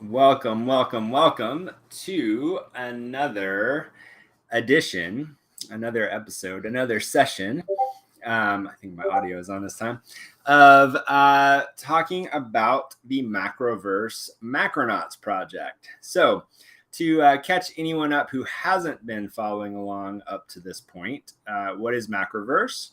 Welcome, welcome, welcome to another edition, another episode, another session. I think my audio is on this time, of talking about the Macroverse Macronauts project. So, to catch anyone up who hasn't been following along up to this point, what is Macroverse?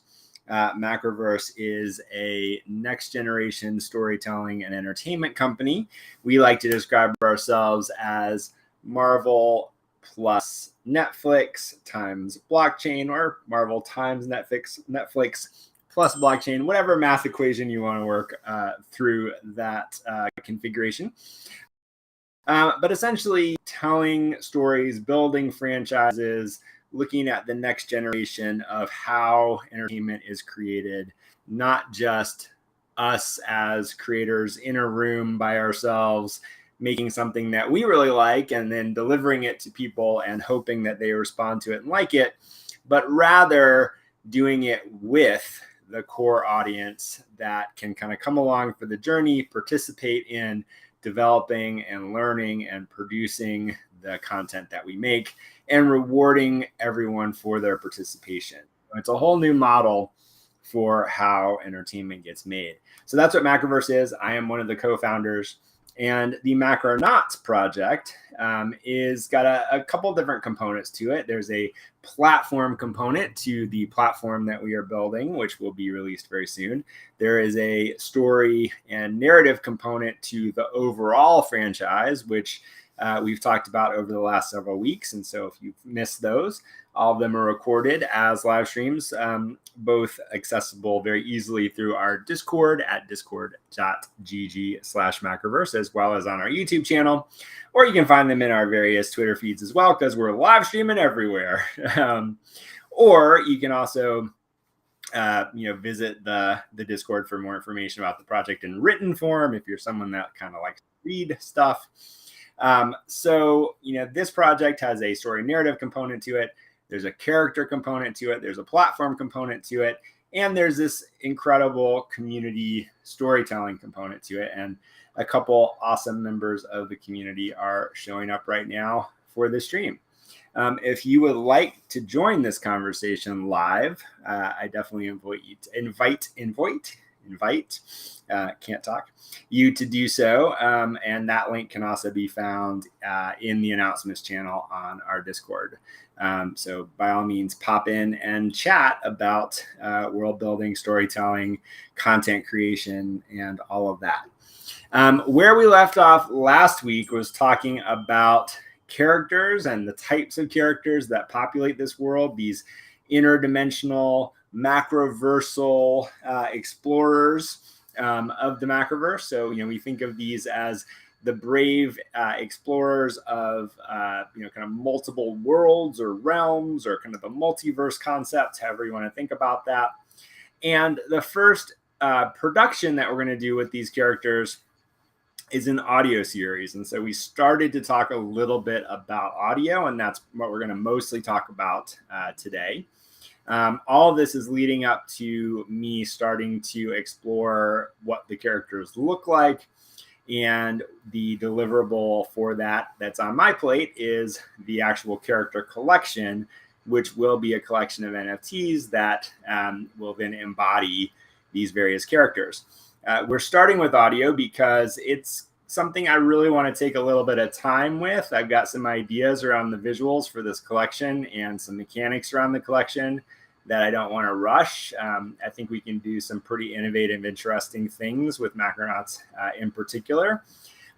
Macroverse is a next generation storytelling and entertainment company. We like to describe ourselves as Marvel plus Netflix times blockchain, or Marvel times Netflix plus blockchain, whatever math equation you want to work through that configuration. But essentially telling stories, building franchises, looking at the next generation of how entertainment is created, not just us as creators in a room by ourselves, making something that we really like and then delivering it to people and hoping that they respond to it and like it, but rather doing it with the core audience that can kind of come along for the journey, participate in developing and learning and producing the content that we make, and rewarding everyone for their participation. It's a whole new model for how entertainment gets made. So that's what Macroverse is. I am one of the co-founders. And the Macronauts project is got a couple different components to it. There's a platform component to the platform that we are building, which will be released very soon. There is a story and narrative component to the overall franchise, which we've talked about over the last several weeks. And so if you've missed those, all of them are recorded as live streams, both accessible very easily through our Discord at discord.gg/Macroverse, as well as on our YouTube channel, or you can find them in our various Twitter feeds as well, because we're live streaming everywhere. Or you can also visit the Discord for more information about the project in written form if you're someone that kind of likes to read stuff. This project has a story narrative component to it. There's a character component to it. There's a platform component to it. And there's this incredible community storytelling component to it. And a couple awesome members of the community are showing up right now for the stream. If you would like to join this conversation live, I definitely invite can't talk, you to do so. And that link can also be found in the announcements channel on our Discord. So by all means, pop in and chat about world building, storytelling, content creation, and all of that. Where we left off last week was talking about characters and the types of characters that populate this world, these interdimensional, macroversal explorers of the Macroverse. So, we think of these as the brave explorers of, kind of multiple worlds or realms, or kind of the multiverse concept, however you want to think about that. And the first production that we're going to do with these characters is an audio series. And so we started to talk a little bit about audio, and that's what we're going to mostly talk about today. All of this is leading up to me starting to explore what the characters look like, and the deliverable for that's on my plate is the actual character collection, which will be a collection of NFTs that will then embody these various characters. We're starting with audio because it's something I really want to take a little bit of time with. I've got some ideas around the visuals for this collection and some mechanics around the collection that I don't want to rush. I think we can do some pretty innovative, interesting things with Macronauts in particular.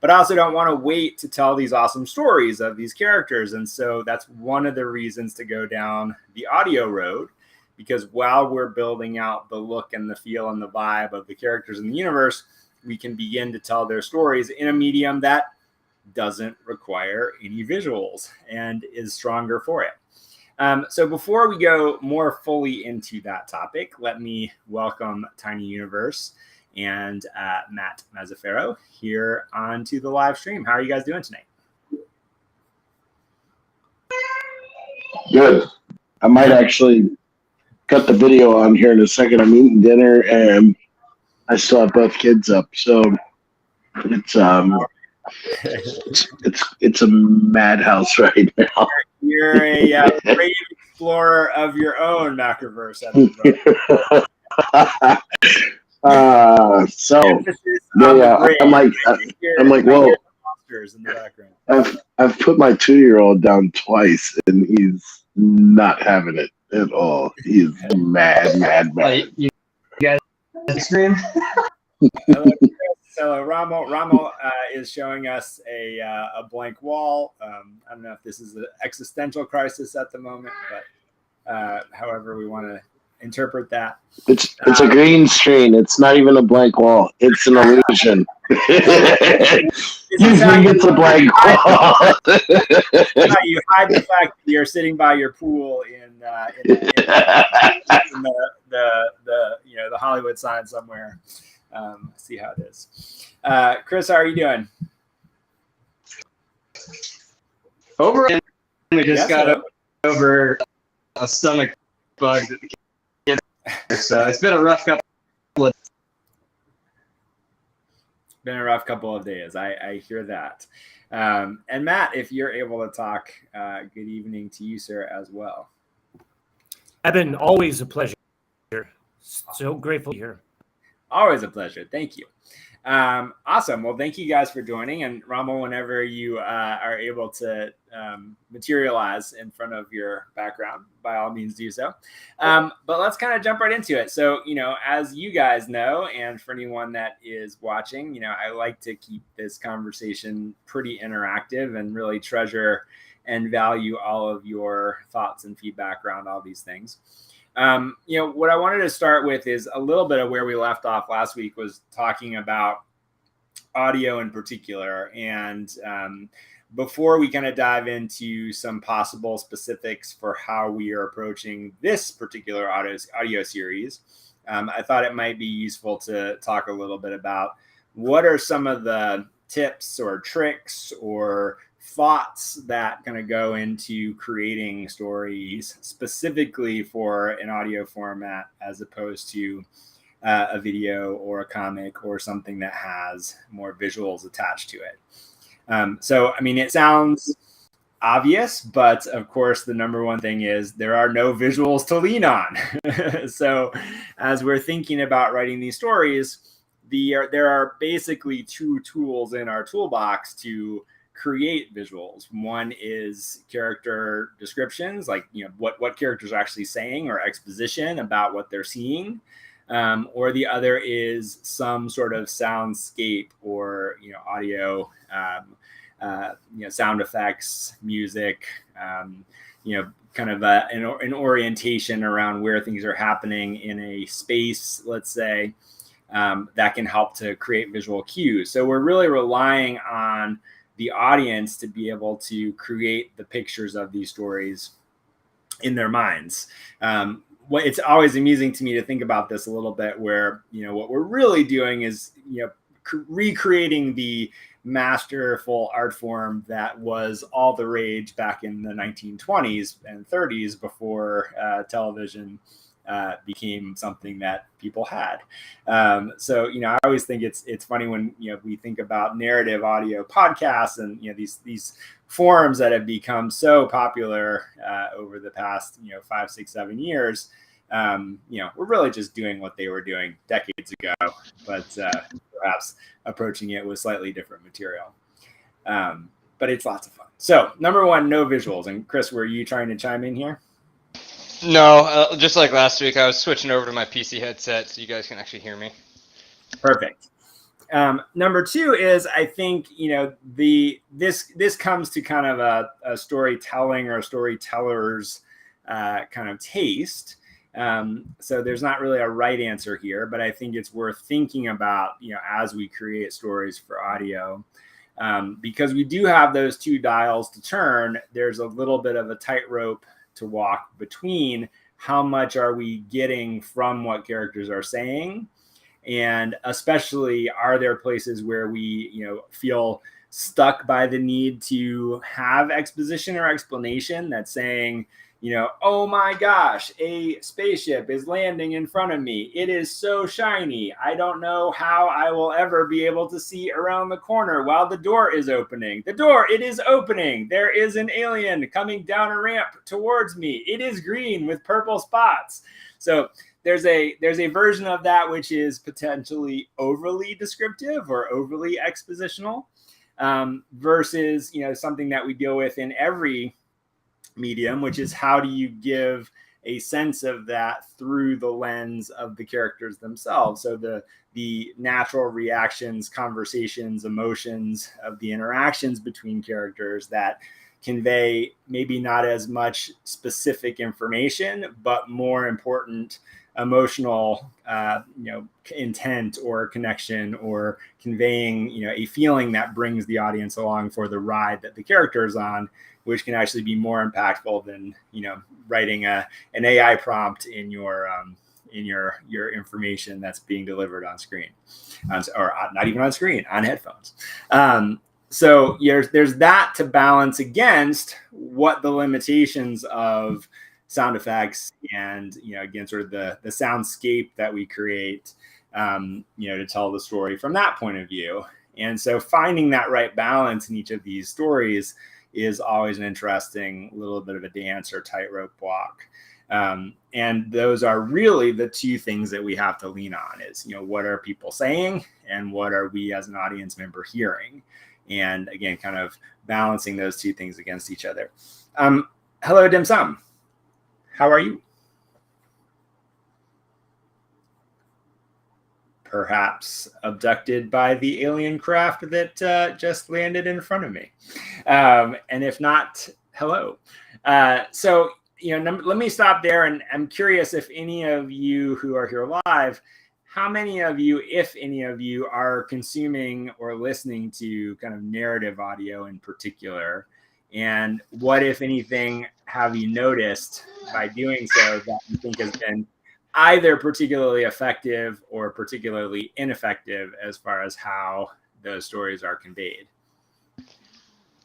But I also don't want to wait to tell these awesome stories of these characters. And so that's one of the reasons to go down the audio road, because while we're building out the look and the feel and the vibe of the characters in the universe, we can begin to tell their stories in a medium that doesn't require any visuals and is stronger for it. So before we go more fully into that topic, let me welcome Tiny Universe and Matt Mazzaferro here onto the live stream. How are you guys doing tonight? Good. I might actually cut the video on here in a second. I'm eating dinner and I still have both kids up. So it's It's a madhouse right now. You're a brave explorer of your own Macroverse at the moment. So Emphasis on the yeah, brave. I'm like, I well, hear the monsters in the background. I've put my 2-year-old down twice, and he's not having it at all. He's mad. You guys stream? So Ramo is showing us a blank wall. I don't know if this is an existential crisis at the moment, but however we want to interpret that. It's a green screen. It's not even a blank wall. It's an illusion. Usually it's a blank wall. You hide the fact that you're sitting by your pool in the Hollywood sign somewhere. See how it is. Chris, how are you doing? We just got over a stomach bug. So it's been a rough couple of days. I hear that. And Matt, if you're able to talk, good evening to you, sir, as well. Evan, always a pleasure. So grateful to be here. Always a pleasure. Thank you. Awesome. Well, thank you guys for joining. And Ramo, whenever you are able to materialize in front of your background, by all means do so. But let's kind of jump right into it. So, as you guys know, and for anyone that is watching, I like to keep this conversation pretty interactive and really treasure and value all of your thoughts and feedback around all these things. What I wanted to start with is a little bit of where we left off last week, was talking about audio in particular. And before we kind of dive into some possible specifics for how we are approaching this particular audio series, I thought it might be useful to talk a little bit about what are some of the tips or tricks or thoughts that kind of go into creating stories specifically for an audio format, as opposed to a video or a comic or something that has more visuals attached to it. So, I mean, it sounds obvious, but of course, the number one thing is there are no visuals to lean on. So as we're thinking about writing these stories, there are basically two tools in our toolbox to create visuals. One is character descriptions, like what characters are actually saying, or exposition about what they're seeing, or the other is some sort of soundscape or audio, sound effects, music, kind of an orientation around where things are happening in a space, let's say, that can help to create visual cues. So we're really relying on the audience to be able to create the pictures of these stories in their minds. It's always amusing to me to think about this a little bit, where what we're really doing is recreating the masterful art form that was all the rage back in the 1920s and 30s, before television became something that people had. So, I always think it's funny when, we think about narrative audio podcasts and, these forums that have become so popular over the past, 5, 6, 7 years. We're really just doing what they were doing decades ago, but perhaps approaching it with slightly different material. But it's lots of fun. So, number one, no visuals. And Chris, were you trying to chime in here? No, just like last week, I was switching over to my PC headset so you guys can actually hear me. Perfect. Number two is, I think, this comes to kind of a storytelling or storyteller's kind of taste. So there's not really a right answer here, but I think it's worth thinking about, as we create stories for audio, because we do have those two dials to turn. There's a little bit of a tightrope to walk between how much are we getting from what characters are saying, and especially, are there places where we feel stuck by the need to have exposition or explanation that's saying, oh my gosh, a spaceship is landing in front of me. It is so shiny. I don't know how I will ever be able to see around the corner while the door is opening. The door, it is opening. There is an alien coming down a ramp towards me. It is green with purple spots. So there's a version of that which is potentially overly descriptive or overly expositional, versus something that we deal with in every medium, which is how do you give a sense of that through the lens of the characters themselves. So the natural reactions, conversations, emotions of the interactions between characters that convey maybe not as much specific information, but more important emotional intent or connection, or conveying a feeling that brings the audience along for the ride that the character is on, which can actually be more impactful than writing an AI prompt in your information that's being delivered on screen, or not even on screen, on headphones. So there's that to balance against what the limitations of sound effects and again sort of the soundscape that we create to tell the story from that point of view. And so finding that right balance in each of these stories is always an interesting little bit of a dance or tightrope walk. And those are really the two things that we have to lean on is, what are people saying and what are we as an audience member hearing? And again, kind of balancing those two things against each other. Hello, Dim Sum. How are you? Perhaps abducted by the alien craft that just landed in front of me. And if not, hello. So, let me stop there. And I'm curious if any of you who are here live, how many of you, if any of you, are consuming or listening to kind of narrative audio in particular? And what, if anything, have you noticed by doing so that you think has been either particularly effective or particularly ineffective as far as how those stories are conveyed?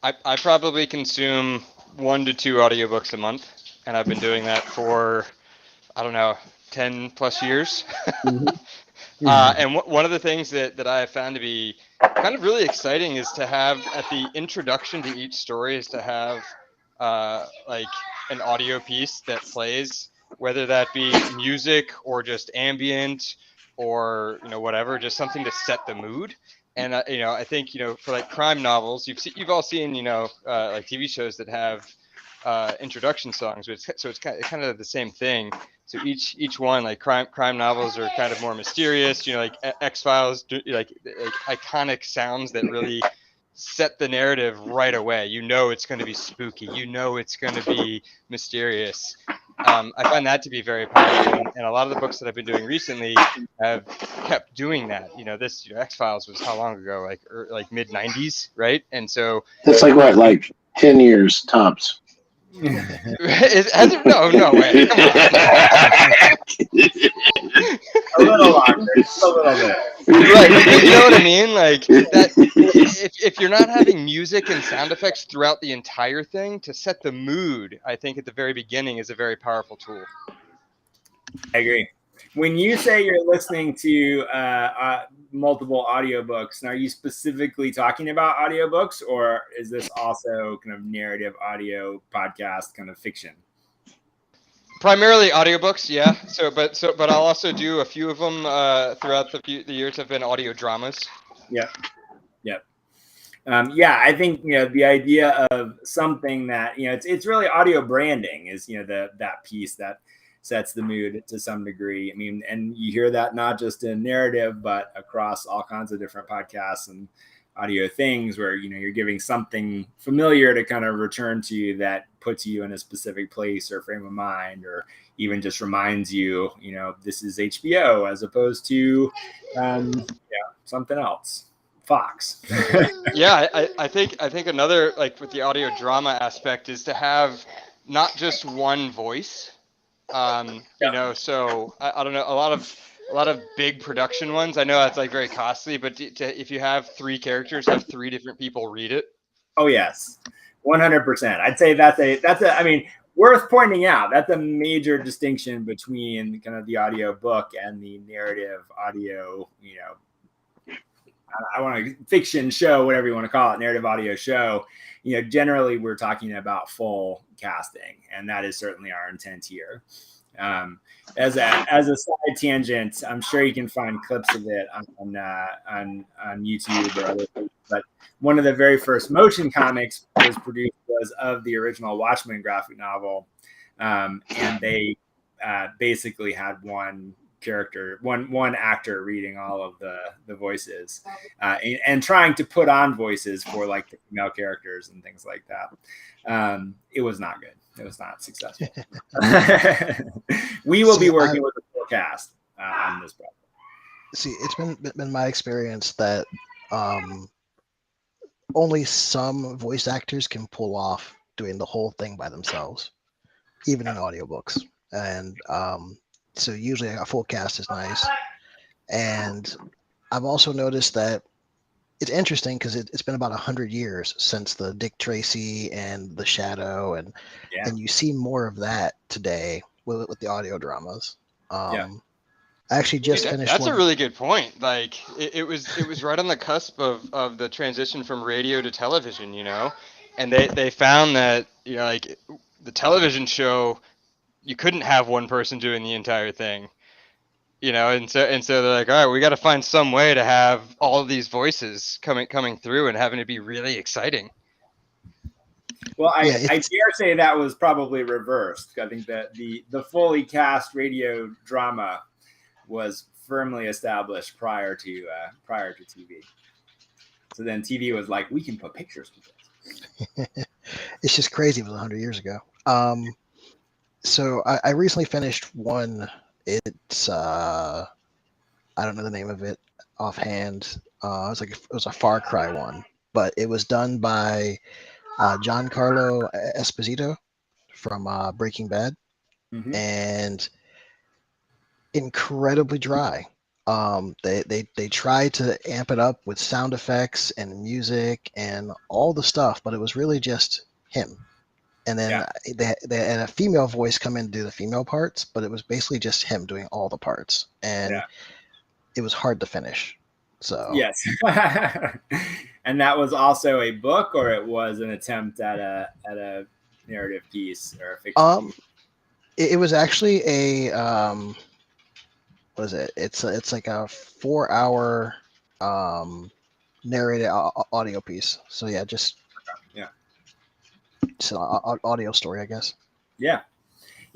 I probably consume 1 to 2 audiobooks a month, and I've been doing that for, 10 plus years. Mm-hmm. And one of the things that I have found to be kind of really exciting is to have, at the introduction to each story, is to have like an audio piece that plays, whether that be music or just ambient or whatever, just something to set the mood. And I think for like crime novels, you've all seen like TV shows that have introduction songs, so it's kind of the same thing. So each one, like crime novels are kind of more mysterious, like X-Files, like iconic sounds that really set the narrative right away. It's going to be spooky. It's going to be mysterious. I find that to be very powerful, and a lot of the books that I've been doing recently have kept doing that. This X-Files was how long ago? Like mid '90s, right? And so it's like what, like 10 years tops. No way. Come on. A little longer, just a little bit. Right, but you know what I mean? Like that. If you're not having music and sound effects throughout the entire thing to set the mood, I think at the very beginning is a very powerful tool. I agree. When you say you're listening to multiple audiobooks, are you specifically talking about audiobooks, or is this also kind of narrative audio podcast kind of fiction? Primarily audiobooks, yeah. But I'll also do a few of them throughout the years have been audio dramas. Yeah. I think the idea of something that it's really audio branding is that piece that sets the mood to some degree. I mean, and you hear that not just in narrative, but across all kinds of different podcasts and audio things where you're giving something familiar to kind of return to that puts you in a specific place or frame of mind, or even just reminds you this is HBO as opposed to something else, Fox. Yeah, I think another, like with the audio drama aspect, is to have not just one voice. So I don't know, a lot of big production ones, I know that's like very costly, but if you have 3 characters, have 3 different people read it. Oh yes, 100%. I'd say that's a. I mean, worth pointing out, that's a major distinction between kind of the audio book and the narrative audio, I want to fiction show, whatever you want to call it, narrative audio show. Generally we're talking about full casting, and that is certainly our intent here. As a side tangent, I'm sure you can find clips of it on YouTube or other things, but one of the very first motion comics was of the original Watchmen graphic novel, and they basically had one actor reading all of the voices, and trying to put on voices for like the female characters and things like that. It was not good. It was not successful. We will be working with the full cast on this project. See, it's been my experience that only some voice actors can pull off doing the whole thing by themselves, even in audiobooks. And so usually a full cast is nice. And I've also noticed that it's interesting because it's been about 100 years since the Dick Tracy and the Shadow, and you see more of that today with the audio dramas. I actually just finished. That's a really good point. Like it was right on the cusp of the transition from radio to television, and they found that like the television show, you couldn't have one person doing the entire thing. And so they're like, all right, we got to find some way to have all of these voices coming through and having it be really exciting. Well, I dare say that was probably reversed. I think that the fully cast radio drama was firmly established prior to TV. So then TV was like, we can put pictures with this. It's just crazy. It was 100 years ago. So I recently finished one. It's I don't know the name of it offhand. It was a Far Cry one, but it was done by Giancarlo Esposito from Breaking Bad, and incredibly dry. They tried to amp it up with sound effects and music and all the stuff, but it was really just him. And then they had a female voice come in and do the female parts, but it was basically just him doing all the parts, and it was hard to finish. So yes. And that was also a book, or it was an attempt at a narrative piece or a fiction piece? It was actually a what is it? It's like a 4-hour narrated audio piece. So yeah, just it's an audio story, I guess. Yeah,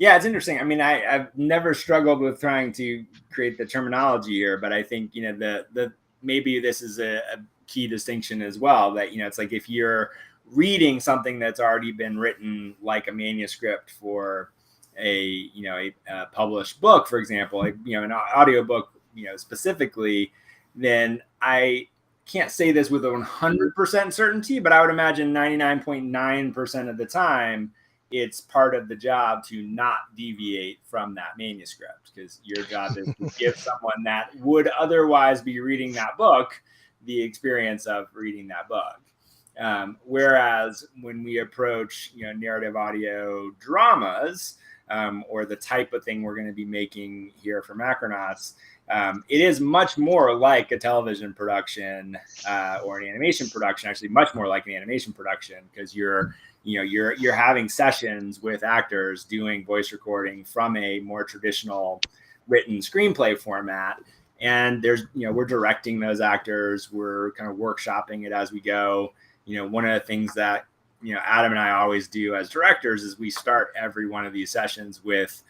it's interesting. I mean, I've never struggled with trying to create the terminology here, but I think the maybe this is a key distinction as well, that it's like if you're reading something that's already been written like a manuscript for a published book, for example, an audiobook specifically, then I can't say this with 100% certainty, but I would imagine 99.9% of the time it's part of the job to not deviate from that manuscript, because your job is to give someone that would otherwise be reading that book the experience of reading that book. Whereas when we approach narrative audio dramas, or the type of thing we're going to be making here for Macronauts, it is much more like a television production or an animation production, actually much more like an animation production, because you're having sessions with actors doing voice recording from a more traditional written screenplay format. And we're directing those actors. We're kind of workshopping it as we go. One of the things that Adam and I always do as directors is we start every one of these sessions with,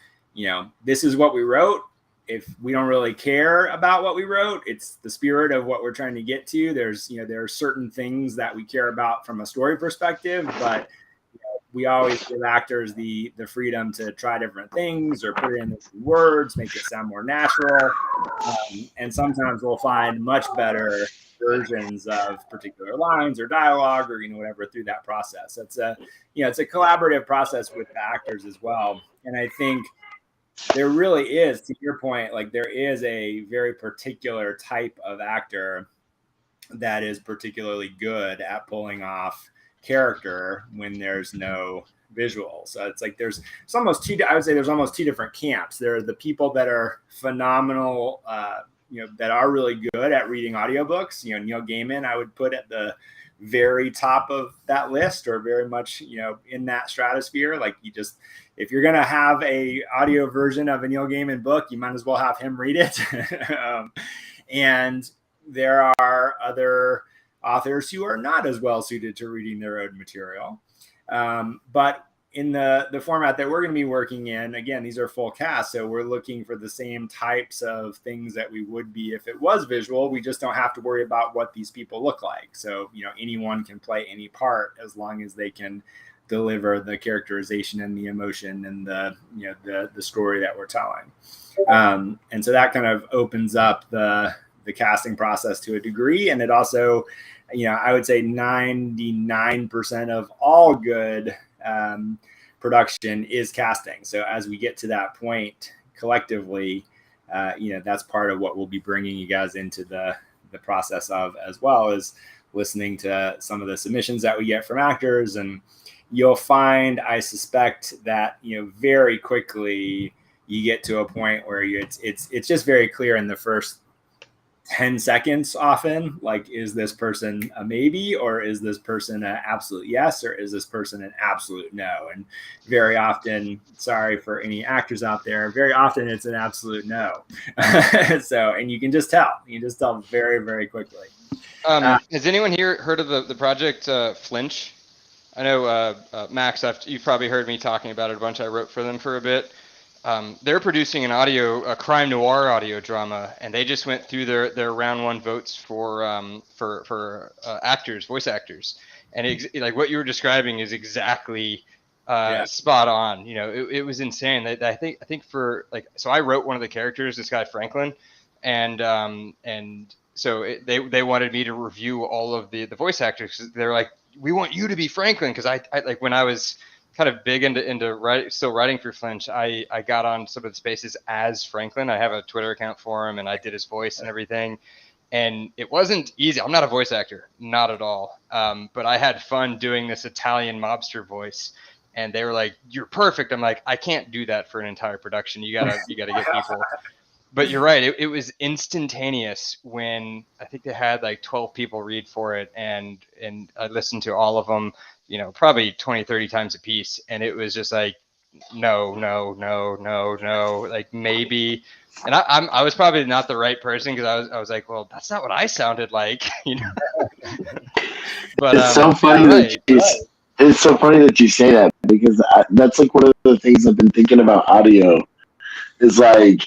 this is what we wrote. If we don't really care about what we wrote, it's the spirit of what we're trying to get to. There are certain things that we care about from a story perspective, but we always give actors the freedom to try different things or put it in words, make it sound more natural. And sometimes we'll find much better versions of particular lines or dialogue or whatever through that process. It's a collaborative process with the actors as well. And I think there really is, to your point, like there is a very particular type of actor that is particularly good at pulling off character when there's no visual. So it's like there's almost two different camps. There are the people that are phenomenal, that are really good at reading audiobooks. Neil Gaiman, I would put at the very top of that list, or very much, in that stratosphere. Like, if you're going to have a audio version of a Neil Gaiman book, you might as well have him read it. And there are other authors who are not as well suited to reading their own material. But in the format that we're going to be working in, again, these are full casts. So we're looking for the same types of things that we would be if it was visual. We just don't have to worry about what these people look like. So, anyone can play any part as long as they can deliver the characterization and the emotion and the story that we're telling. And so that kind of opens up the casting process to a degree. And it also, I would say 99% of all good production is casting. So as we get to that point collectively, that's part of what we'll be bringing you guys into the process of, as well as listening to some of the submissions that we get from actors. And you'll find, I suspect, that very quickly you get to a point where it's just very clear in the first 10 seconds often, like, is this person a maybe, or is this person an absolute yes, or is this person an absolute no? And very often, sorry for any actors out there, very often it's an absolute no. So, and you can just tell very, very quickly. Has anyone here heard of the project Flinch? I know Max, you've probably heard me talking about it a bunch. I wrote for them for a bit. They're producing a crime noir audio drama, and they just went through their round one votes for actors, voice actors, and like what you were describing is exactly spot on. It was insane. I think for like, so I wrote one of the characters, this guy Franklin, and so they wanted me to review all of the voice actors. They're like, we want you to be Franklin, because I like, when I was kind of big into still writing for Flinch, I got on some of the spaces as Franklin. I have a Twitter account for him, and I did his voice and everything. And it wasn't easy. I'm not a voice actor, not at all. But I had fun doing this Italian mobster voice, and they were like, "You're perfect." I'm like, I can't do that for an entire production. You gotta get people. But you're right. It was instantaneous when I think they had like 12 people read for it, and I listened to all of them, probably 20, 30 times a piece. And it was just like, no, like maybe. And I was probably not the right person, because I was like, well, that's not what I sounded like, But it's so funny it's so funny that you say that, because that's like one of the things I've been thinking about audio is like,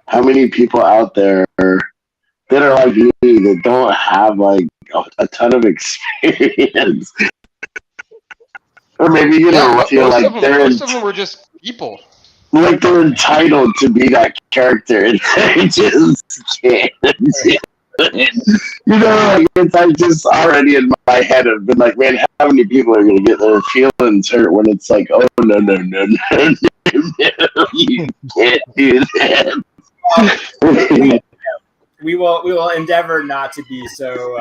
how many people out there that are like me that don't have like a ton of experience, or maybe feel like most of them were just people, like they're entitled to be that character, and they just can't. Like, I just already in my head have been like, man, how many people are gonna get their feelings hurt when it's like, oh no, you can't do that. We will endeavor not to be so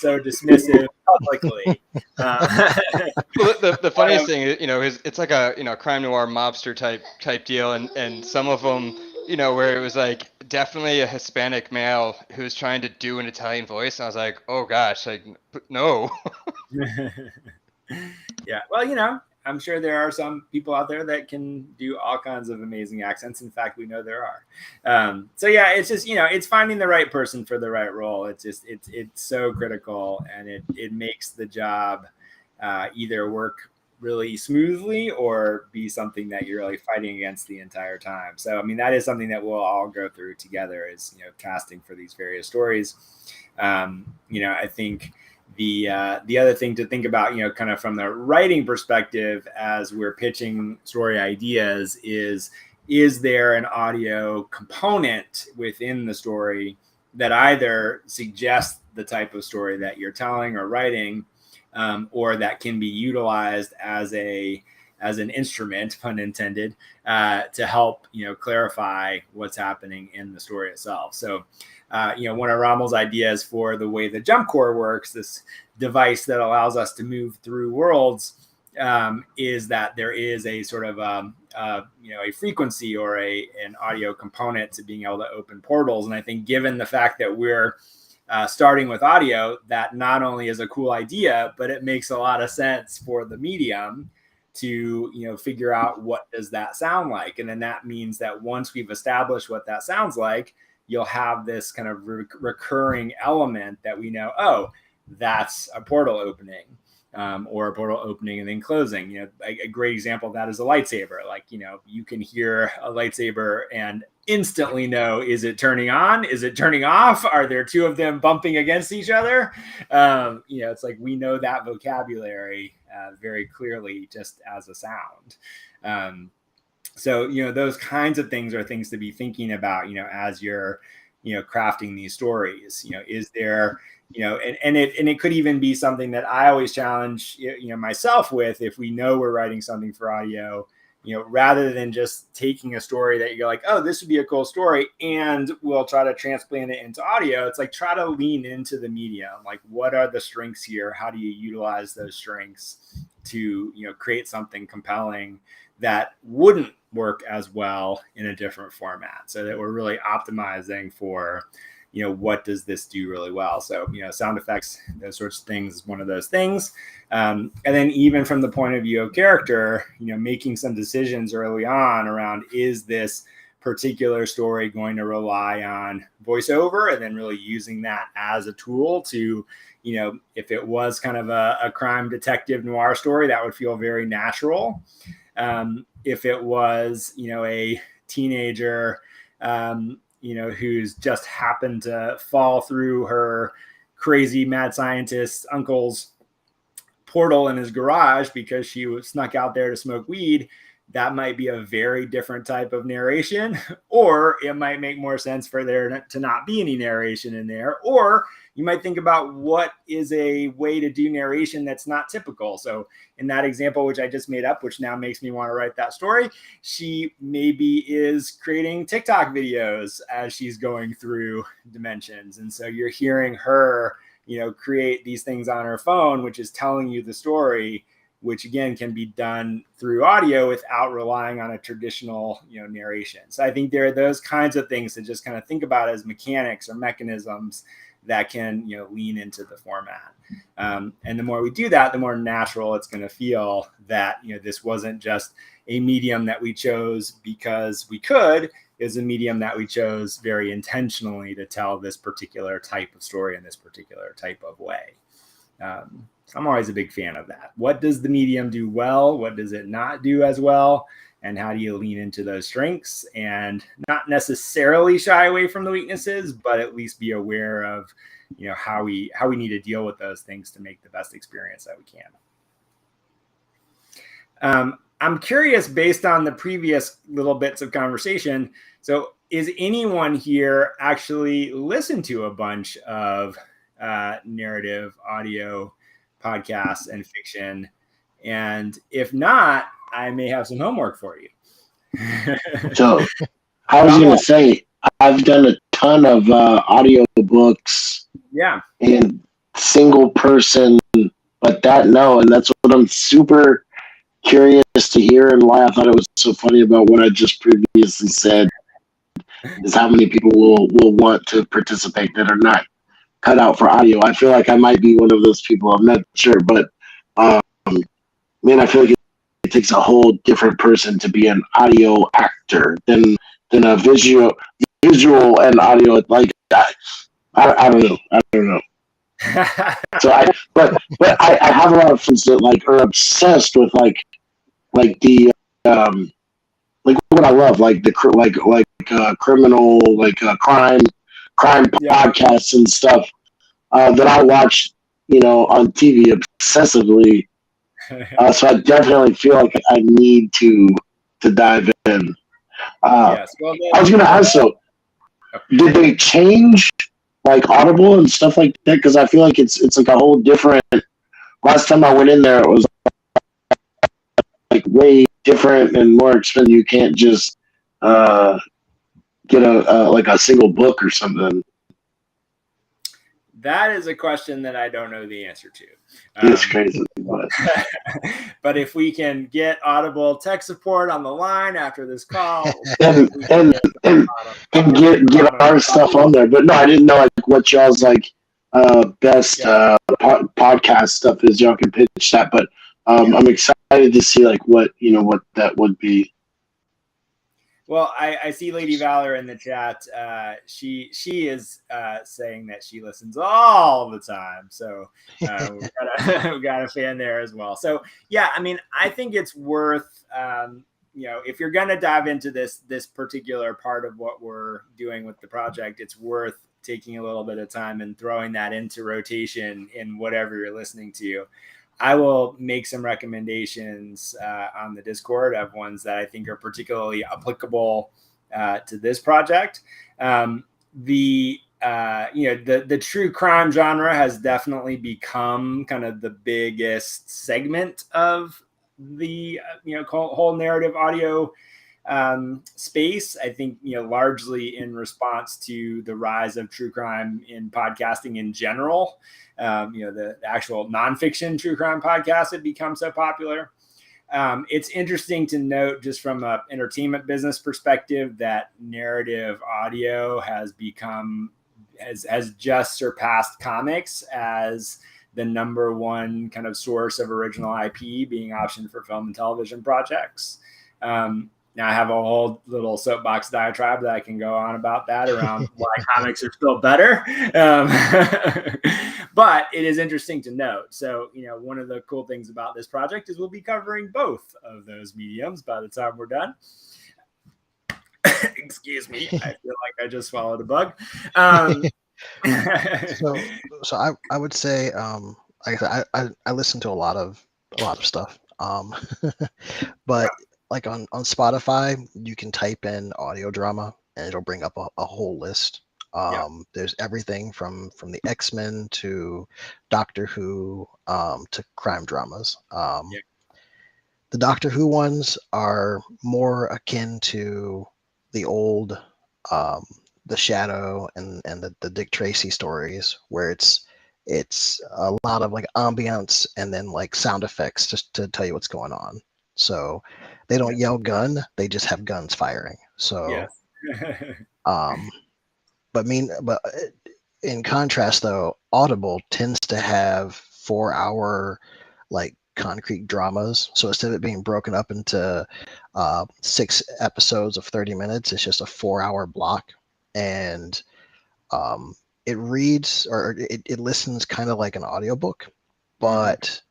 dismissive publicly. The funniest thing is, it's like a crime noir mobster type deal, and some of them, where it was like definitely a Hispanic male who was trying to do an Italian voice. I was like, oh gosh, like, no. Yeah, well, I'm sure there are some people out there that can do all kinds of amazing accents. In fact, we know there are. So yeah, it's just, it's finding the right person for the right role. It's just, it's so critical, and it makes the job either work really smoothly or be something that you're really fighting against the entire time. So, I mean, that is something that we'll all go through together, is, casting for these various stories. I think the other thing to think about, kind of from the writing perspective as we're pitching story ideas, is there an audio component within the story that either suggests the type of story that you're telling or writing, or that can be utilized as a as an instrument, pun intended, to help, clarify what's happening in the story itself. So, one of Rommel's ideas for the way the jump core works, this device that allows us to move through worlds, is that there is a sort of a frequency or an audio component to being able to open portals. And I think given the fact that we're starting with audio, that not only is a cool idea, but it makes a lot of sense for the medium to figure out what does that sound like. And then that means that once we've established what that sounds like, you'll have this kind of recurring element that we know, oh, that's a portal opening. Or a portal opening and then closing. A great example of that is a lightsaber. Like, you can hear a lightsaber and instantly know, is it turning on? Is it turning off? Are there two of them bumping against each other? It's like we know that vocabulary very clearly just as a sound. So, those kinds of things are things to be thinking about, as you're, crafting these stories. Is there, and it could even be something that I always challenge, myself with, if we know we're writing something for audio, rather than just taking a story that you're like, oh, this would be a cool story, and we'll try to transplant it into audio. It's like, try to lean into the medium. Like, what are the strengths here? How do you utilize those strengths to, create something compelling that wouldn't work as well in a different format, so that we're really optimizing for, what does this do really well? So, sound effects, those sorts of things is one of those things. And then even from the point of view of character, making some decisions early on around, is this particular story going to rely on voiceover, and then really using that as a tool to, if it was kind of a crime detective noir story, that would feel very natural. If it was, a teenager, who's just happened to fall through her crazy mad scientist uncle's portal in his garage because she was snuck out there to smoke weed, that might be a very different type of narration. Or it might make more sense for there to not be any narration in there. Or you might think about what is a way to do narration that's not typical. So in that example, which I just made up, which now makes me want to write that story, she maybe is creating TikTok videos as she's going through dimensions. And so you're hearing her, create these things on her phone, which is telling you the story, which again can be done through audio without relying on a traditional, narration. So I think there are those kinds of things to just kind of think about as mechanics or mechanisms that can, lean into the format. And the more we do that, the more natural it's going to feel that, this wasn't just a medium that we chose because we could, is a medium that we chose very intentionally to tell this particular type of story in this particular type of way. So I'm always a big fan of that. What does the medium do well? What does it not do as well? And how do you lean into those strengths and not necessarily shy away from the weaknesses, but at least be aware of, how we need to deal with those things to make the best experience that we can. I'm curious, based on the previous little bits of conversation, so is anyone here actually listen to a bunch of narrative audio podcasts and fiction? And if not, I may have some homework for you. So I was going to say, I've done a ton of audio books. Yeah. And single person, but and that's what I'm super curious to hear, and why I thought it was so funny about what I just previously said is how many people will want to participate that are not cut out for audio. I feel like I might be one of those people. I'm not sure, but I feel like it takes a whole different person to be an audio actor than a visual and audio. Like I don't know. So I have a lot of friends that are obsessed with like the like what I love, like the criminal, crime podcasts and stuff that I watch, on TV obsessively. So I definitely feel like I need to dive in. Yes. Well, I was going to ask, so did they change Audible and stuff like that? Because I feel like it's like a whole different. Last time I went in there, it was way different and more expensive. You can't just get a single book or something. That is a question that I don't know the answer to. It's crazy. But if we can get Audible tech support on the line after this call, and get our stuff on there. But no, I didn't know what y'all's best podcast stuff is. Y'all can pitch that. But I'm excited to see what that would be. Well, I see Lady Valor in the chat. She is saying that she listens all the time. So we got a fan there as well. So yeah, I mean, I think it's worth if you're gonna dive into this particular part of what we're doing with the project, it's worth taking a little bit of time and throwing that into rotation in whatever you're listening to. I will make some recommendations on the Discord of ones that I think are particularly applicable to this project. The true crime genre has definitely become kind of the biggest segment of the whole narrative audio space. I think largely in response to the rise of true crime in podcasting in general. The actual nonfiction true crime podcasts have become so popular. It's interesting to note, just from an entertainment business perspective, that narrative audio has just surpassed comics as the number one kind of source of original IP being optioned for film and television projects. Now I have a whole little soapbox diatribe that I can go on about that around why comics are still better. But it is interesting to note. So, one of the cool things about this project is we'll be covering both of those mediums by the time we're done. Excuse me. I feel like I just swallowed a bug. So I would say, I listen to a lot of stuff. But on Spotify, you can type in audio drama and it'll bring up a whole list. There's everything from the X-Men to Doctor Who to crime dramas. The Doctor Who ones are more akin to the old The Shadow and the Dick Tracy stories, where it's a lot of ambiance and then sound effects just to tell you what's going on. So they don't yell gun, they just have guns firing. So but in contrast though, Audible tends to have 4-hour concrete dramas. So instead of it being broken up into 6 episodes of 30 minutes, it's just a 4-hour block. And it reads, or it listens kind of like an audiobook, but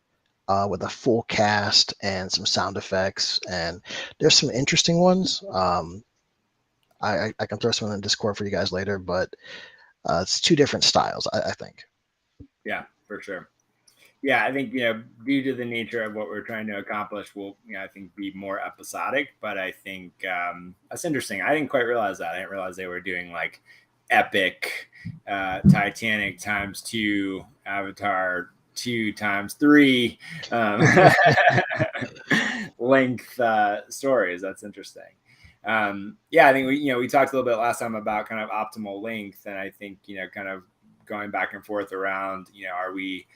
with a full cast and some sound effects. And there's some interesting ones. I can throw some in the Discord for you guys later, but it's 2 different styles, I think. Yeah, for sure. Yeah, I think, due to the nature of what we're trying to accomplish, we'll, I think, be more episodic. But I think that's interesting. I didn't quite realize that. I didn't realize they were doing epic Titanic ×2, Avatar 2 × 3 length stories. That's interesting. I think we talked a little bit last time about kind of optimal length, and I think kind of going back and forth around are we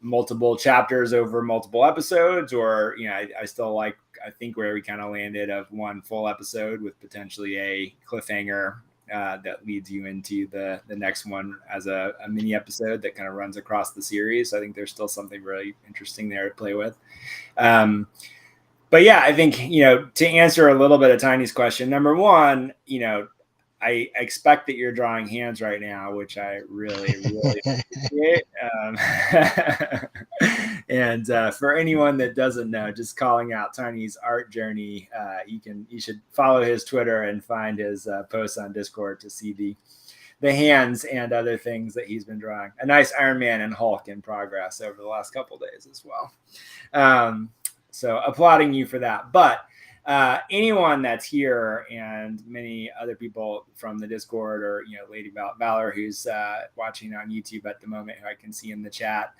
multiple chapters over multiple episodes, or I still I think where we kind of landed of one full episode with potentially a cliffhanger that leads you into the next one as a mini episode that kind of runs across the series. So I think there's still something really interesting there to play with. But yeah, I think, to answer a little bit of Tiny's question, number one, I expect that you're drawing hands right now, which I really, really appreciate. And for anyone that doesn't know, just calling out Tiny's art journey, you should follow his Twitter and find his posts on Discord to see the hands and other things that he's been drawing. A nice Iron Man and Hulk in progress over the last couple of days as well. So applauding you for that. But anyone that's here and many other people from the Discord, or Lady Valor, who's watching on YouTube at the moment, who I can see in the chat,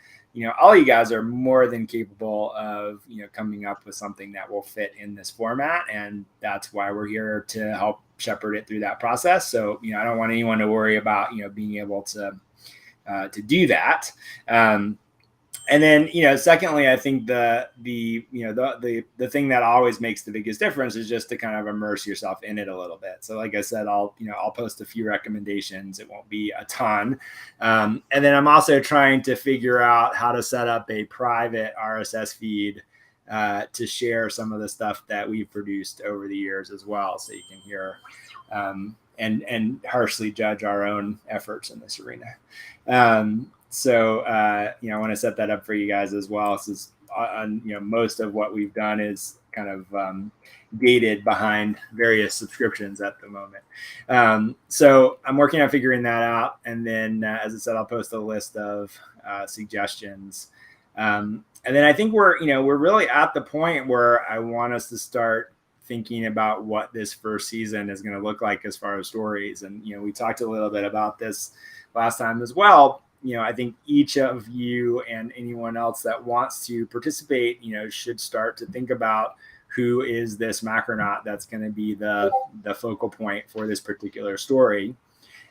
all you guys are more than capable of coming up with something that will fit in this format, and that's why we're here to help shepherd it through that process. So I don't want anyone to worry about being able to do that. And then, secondly, I think the thing that always makes the biggest difference is just to kind of immerse yourself in it a little bit. So like I said, I'll post a few recommendations. It won't be a ton. And then I'm also trying to figure out how to set up a private RSS feed to share some of the stuff that we've produced over the years as well. So you can hear and harshly judge our own efforts in this arena. So I want to set that up for you guys as well. This is, most of what we've done is kind of gated behind various subscriptions at the moment. So I'm working on figuring that out. And then, as I said, I'll post a list of suggestions. And then I think we're really at the point where I want us to start thinking about what this first season is going to look like as far as stories. And, we talked a little bit about this last time as well. I think each of you and anyone else that wants to participate, should start to think about who is this Macronaut that's going to be the focal point for this particular story.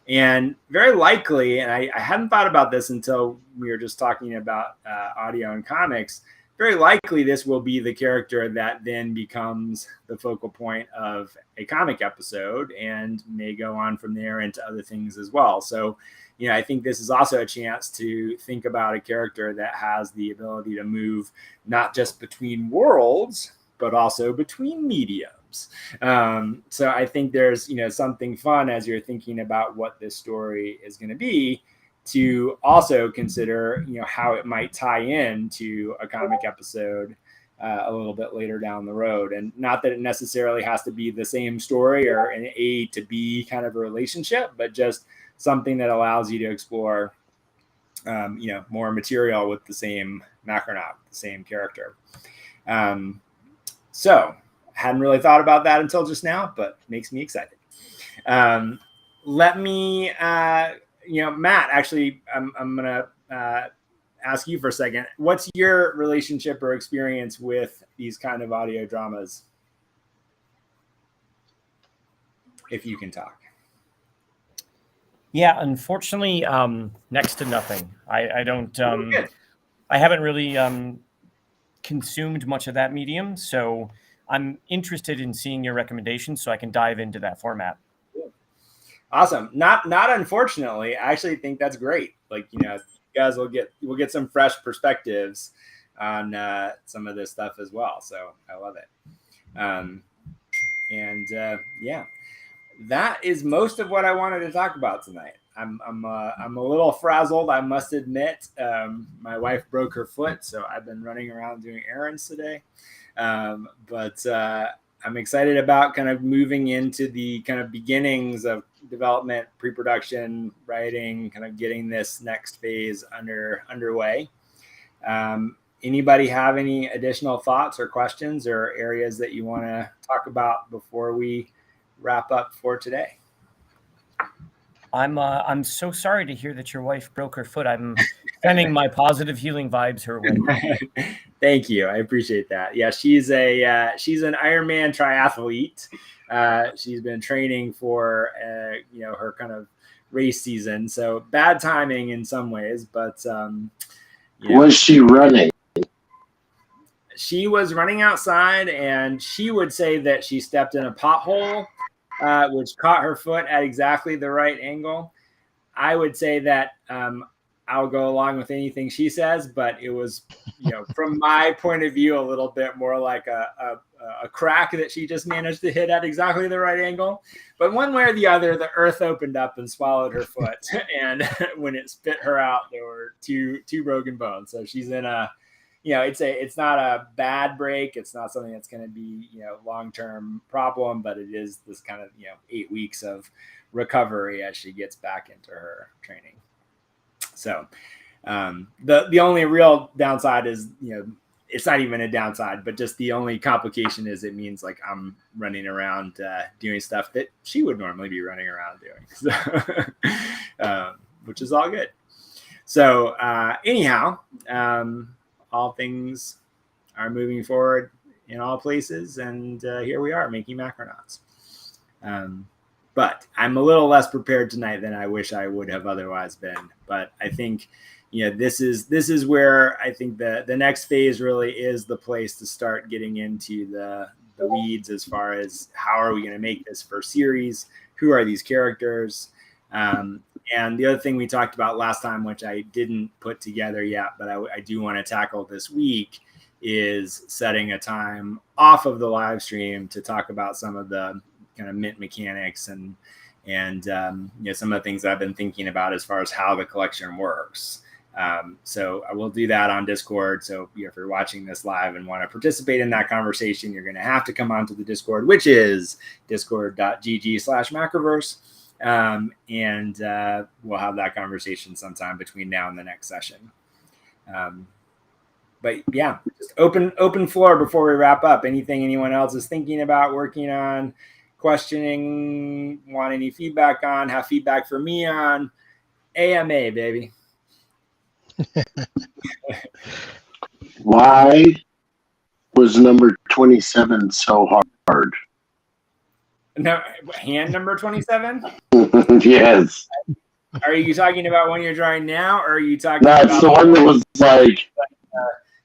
And very likely, and I hadn't thought about this until we were just talking about audio and comics, very likely this will be the character that then becomes the focal point of a comic episode and may go on from there into other things as well. So, I think this is also a chance to think about a character that has the ability to move not just between worlds, but also between mediums. So I think there's, something fun as you're thinking about what this story is going to be, to also consider, how it might tie in to a comic episode a little bit later down the road. And not that it necessarily has to be the same story or an A to B kind of a relationship, but just something that allows you to explore, more material with the same Macronaut, the same character. So hadn't really thought about that until just now, but makes me excited. Let me, Matt, actually, I'm going to ask you for a second. What's your relationship or experience with these kind of audio dramas? If you can talk. Yeah, unfortunately, next to nothing. I don't. I haven't really consumed much of that medium, so I'm interested in seeing your recommendations so I can dive into that format. Awesome. Not unfortunately. I actually think that's great. Like, you guys will get some fresh perspectives on some of this stuff as well. So I love it. Yeah. That is most of what I wanted to talk about tonight. I'm a little frazzled, I must admit. My wife broke her foot, so I've been running around doing errands today. But I'm excited about kind of moving into the kind of beginnings of development, pre-production, writing, kind of getting this next phase underway. Anybody have any additional thoughts or questions or areas that you want to talk about before we wrap up for today? I'm so sorry to hear that your wife broke her foot. I'm sending my positive healing vibes her way. Thank you. I appreciate that. Yeah, she's an Ironman triathlete. She's been training for her kind of race season. So bad timing in some ways, but was she running? She was running outside, and she would say that she stepped in a pothole, which caught her foot at exactly the right angle. I would say that I'll go along with anything she says, but it was, from my point of view, a little bit more like a crack that she just managed to hit at exactly the right angle. But one way or the other, the earth opened up and swallowed her foot. And when it spit her out, there were two broken bones. So she's in a, it's not a bad break. It's not something that's going to be, long-term problem, but it is this kind of, 8 weeks of recovery as she gets back into her training. So the only real downside is, it's not even a downside, but just the only complication is it means like I'm running around doing stuff that she would normally be running around doing, so, which is all good. So anyhow, all things are moving forward in all places, and here we are making Macronauts. But I'm a little less prepared tonight than I wish I would have otherwise been. But I think, this is where I think the next phase really is the place to start getting into the weeds as far as how are we going to make this first series? Who are these characters? And the other thing we talked about last time, which I didn't put together yet, but I do want to tackle this week, is setting a time off of the live stream to talk about some of the kind of mint mechanics and some of the things I've been thinking about as far as how the collection works. So I will do that on Discord. So if you're watching this live and want to participate in that conversation, you're going to have to come onto the Discord, which is discord.gg/Macroverse. And we'll have that conversation sometime between now and the next session. But yeah, just open floor before we wrap up. Anything anyone else is thinking about, working on, questioning, want any feedback on, have feedback for me on? AMA, baby. Why was number 27 so hard? No, hand number 27? Yes. Are you talking about when you're drawing now, or are you talking No, about it's the one that was like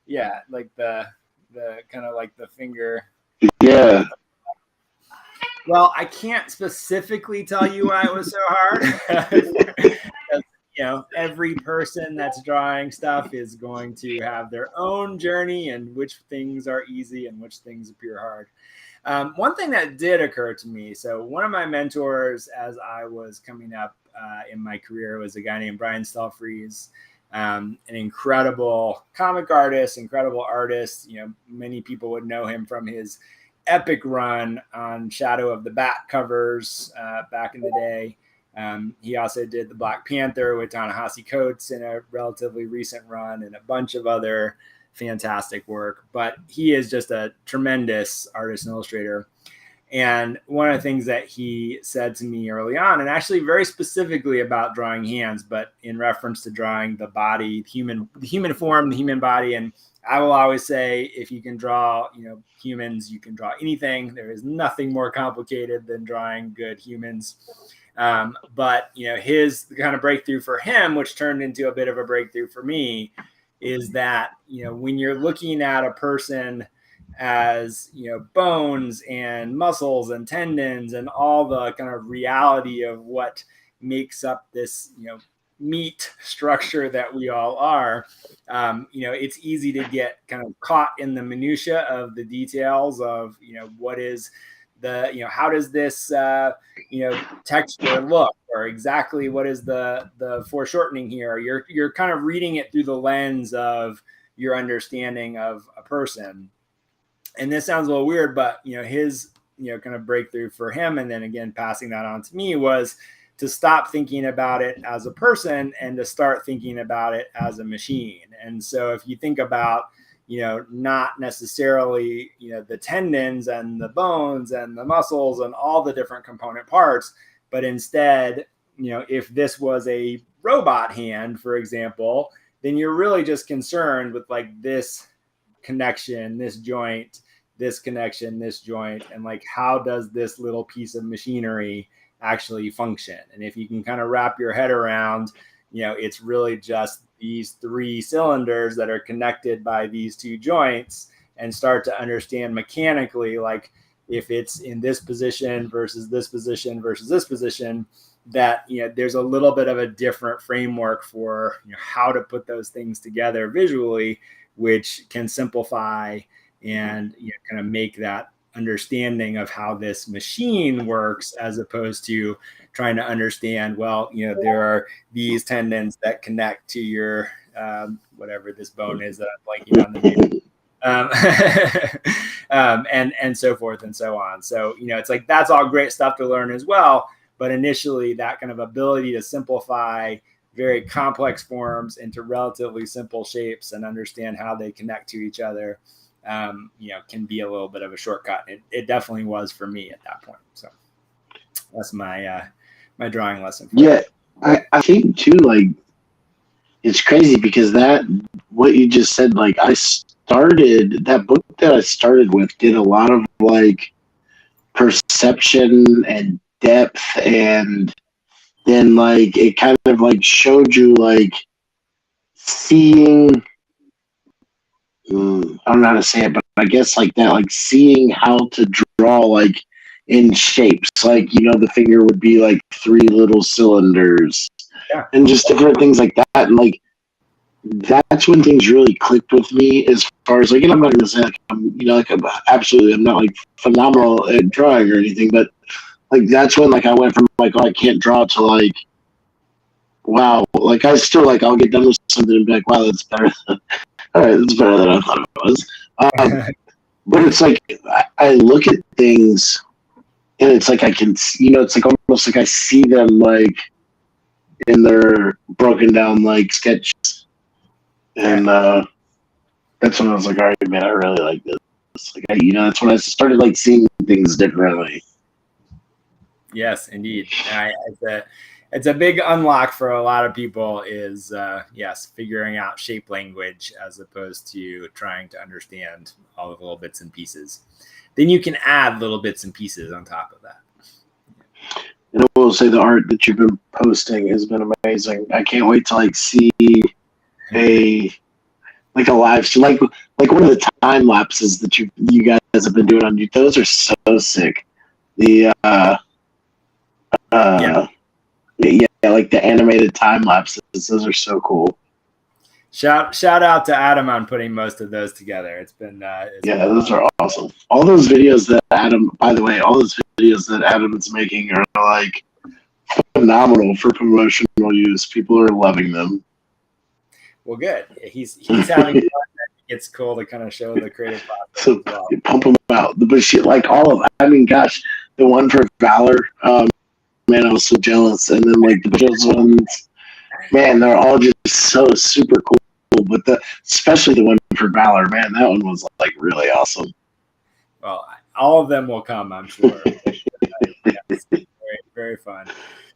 yeah, like the kind of like the finger. Yeah. Well, I can't specifically tell you why it was so hard. Every person that's drawing stuff is going to have their own journey and which things are easy and which things appear hard. One thing that did occur to me, so one of my mentors as I was coming up in my career was a guy named Brian Stelfreeze, an incredible comic artist, incredible artist. Many people would know him from his epic run on Shadow of the Bat covers back in the day. He also did the Black Panther with Ta-Nehisi Coates in a relatively recent run and a bunch of other fantastic work. But he is just a tremendous artist and illustrator. And one of the things that he said to me early on, and actually very specifically about drawing hands, but in reference to drawing the body, the human form, the human body. And I will always say, if you can draw, humans, you can draw anything. There is nothing more complicated than drawing good humans. But his kind of breakthrough for him, which turned into a bit of a breakthrough for me, is that when you're looking at a person as bones and muscles and tendons and all the kind of reality of what makes up this meat structure that we all are, it's easy to get kind of caught in the minutia of the details of what is the how does this texture look, or exactly what is the foreshortening here. You're kind of reading it through the lens of your understanding of a person. And this sounds a little weird, but his kind of breakthrough for him, and then again passing that on to me, was to stop thinking about it as a person and to start thinking about it as a machine. And so if you think about not necessarily the tendons and the bones and the muscles and all the different component parts, but instead if this was a robot hand, for example, then you're really just concerned with like this connection, this joint, this connection, this joint, and like how does this little piece of machinery actually function. And if you can kind of wrap your head around it's really just these three cylinders that are connected by these two joints, and start to understand mechanically, like if it's in this position versus this position versus this position, that there's a little bit of a different framework for how to put those things together visually, which can simplify and kind of make that understanding of how this machine works, as opposed to trying to understand, there are these tendons that connect to your whatever this bone is that I'm blanking on the name, and so forth and so on. So it's like that's all great stuff to learn as well, but initially that kind of ability to simplify very complex forms into relatively simple shapes and understand how they connect to each other, can be a little bit of a shortcut. It definitely was for me at that point. So that's my my drawing lesson. Yeah, I think too, like, it's crazy because what you just said, like, that book that I started with did a lot of like perception and depth, and then like it kind of like showed you like seeing, I don't know how to say it, but I guess like that, like seeing how to draw like in shapes, like, the finger would be like three little cylinders, and just different things like that. And like, that's when things really clicked with me as far as like, and I'm not going to say like I'm not like phenomenal at drawing or anything, but like that's when like I went from like, oh, I can't draw to like, wow, like I still like I'll get done with something and be like, wow, that's better. All right, that's better than I thought it was. But it's like I look at things and it's like I can, it's like almost like I see them like in their broken down like sketches. And that's when I was like, all right, man, I really like this. Like, that's when I started like seeing things differently. Yes, indeed. It's a big unlock for a lot of people is, figuring out shape language as opposed to trying to understand all the little bits and pieces. Then you can add little bits and pieces on top of that. And I will say the art that you've been posting has been amazing. I can't wait to like see a live stream, like one of the time lapses that you guys have been doing on YouTube. Those are so sick. The like the animated time lapses. Those are so cool. Shout out to Adam on putting most of those together. It's been those are awesome. All those videos that Adam, by the way, all those videos that Adam is making are like phenomenal for promotional use. People are loving them. Well, good. He's having fun. It's cool to kind of show the creative process So as well. Pump them out. But shit, like all of, I mean, gosh, the one for Valor, man, I was so jealous. And then like the ones, man, they're all just so super cool. But especially the one for Valor, man, that one was like really awesome. Well, all of them will come, I'm sure. It's very, very fun.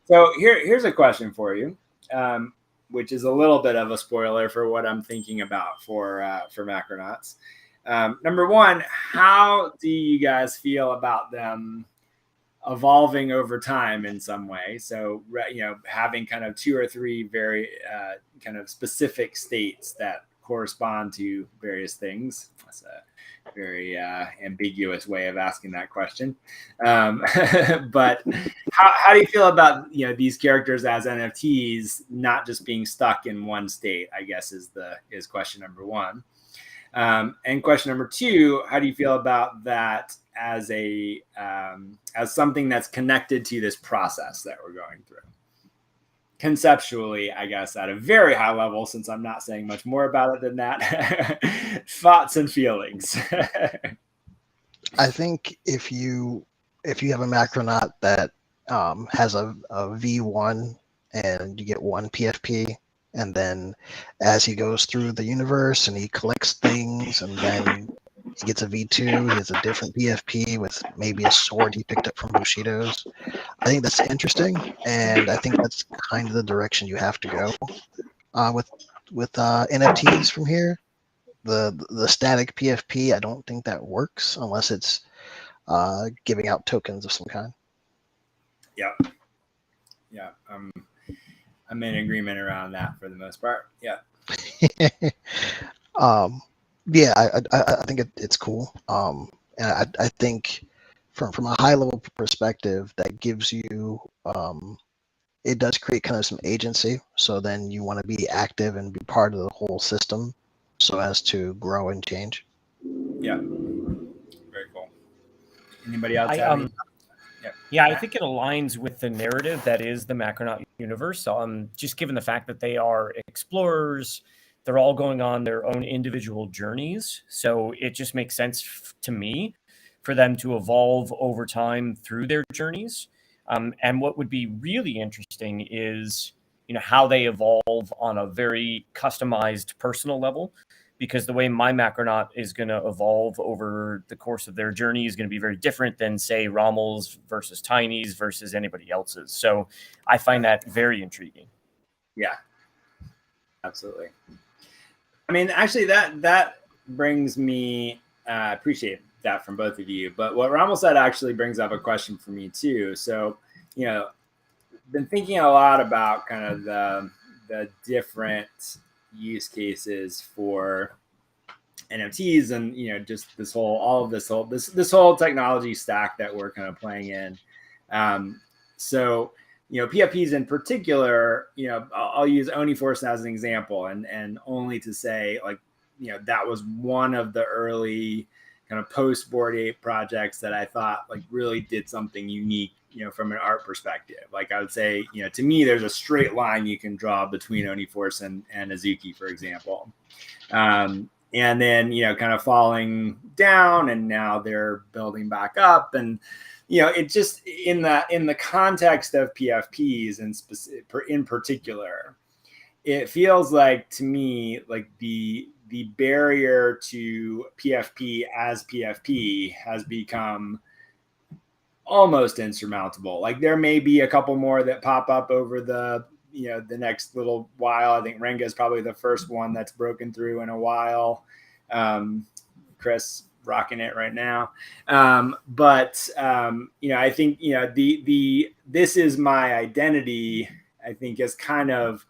So here's a question for you, which is a little bit of a spoiler for what I'm thinking about for Macronauts. Number one, how do you guys feel about them evolving over time in some way? So, having kind of two or three very kind of specific states that correspond to various things. That's a very ambiguous way of asking that question. But how do you feel about these characters as NFTs not just being stuck in one state, I guess is question number one. And question number two, how do you feel about that as as something that's connected to this process that we're going through? Conceptually, I guess, at a very high level, since I'm not saying much more about it than that, thoughts and feelings. I think if you have a Macronaut that has a V1 and you get one PFP, and then as he goes through the universe and he collects things, and then he gets a V2, he has a different PFP with maybe a sword he picked up from Bushido's. I think that's interesting, and I think that's kind of the direction you have to go with NFTs from here. The static PFP, I don't think that works unless it's giving out tokens of some kind. Yeah. I'm in agreement around that for the most part. Yeah. I think it's cool. And I think from a high level perspective, that gives you it does create kind of some agency. So then you want to be active and be part of the whole system, so as to grow and change. Yeah. Very cool. Anybody else? I think it aligns with the narrative that is the Macronaut universe. Just given the fact that they are explorers, they're all going on their own individual journeys. So it just makes sense to me for them to evolve over time through their journeys. And what would be really interesting is, how they evolve on a very customized personal level, because the way my Macronaut is going to evolve over the course of their journey is going to be very different than, say, Rommel's versus Tiny's versus anybody else's. So I find that very intriguing. Yeah, absolutely. I mean, actually, that brings me, appreciate that from both of you. But what Rommel said actually brings up a question for me too. So, been thinking a lot about kind of the different use cases for NFTs, and just this whole technology stack that we're kind of playing in. So PFPs in particular, I'll use Oniforce as an example, and only to say, like, that was one of the early kind of post Bored Ape projects that I thought like really did something unique, from an art perspective. Like, I would say, to me, there's a straight line you can draw between Oniforce and Azuki, for example. And then, kind of falling down, and now they're building back up. And, it just, in the context of PFPs and in particular, it feels like, to me, like the barrier to PFP as PFP has become almost insurmountable. Like, there may be a couple more that pop up over the next little while. I think Renga is probably the first one that's broken through in a while. Chris rocking it right now. But I think, this is my identity, I think, is kind of,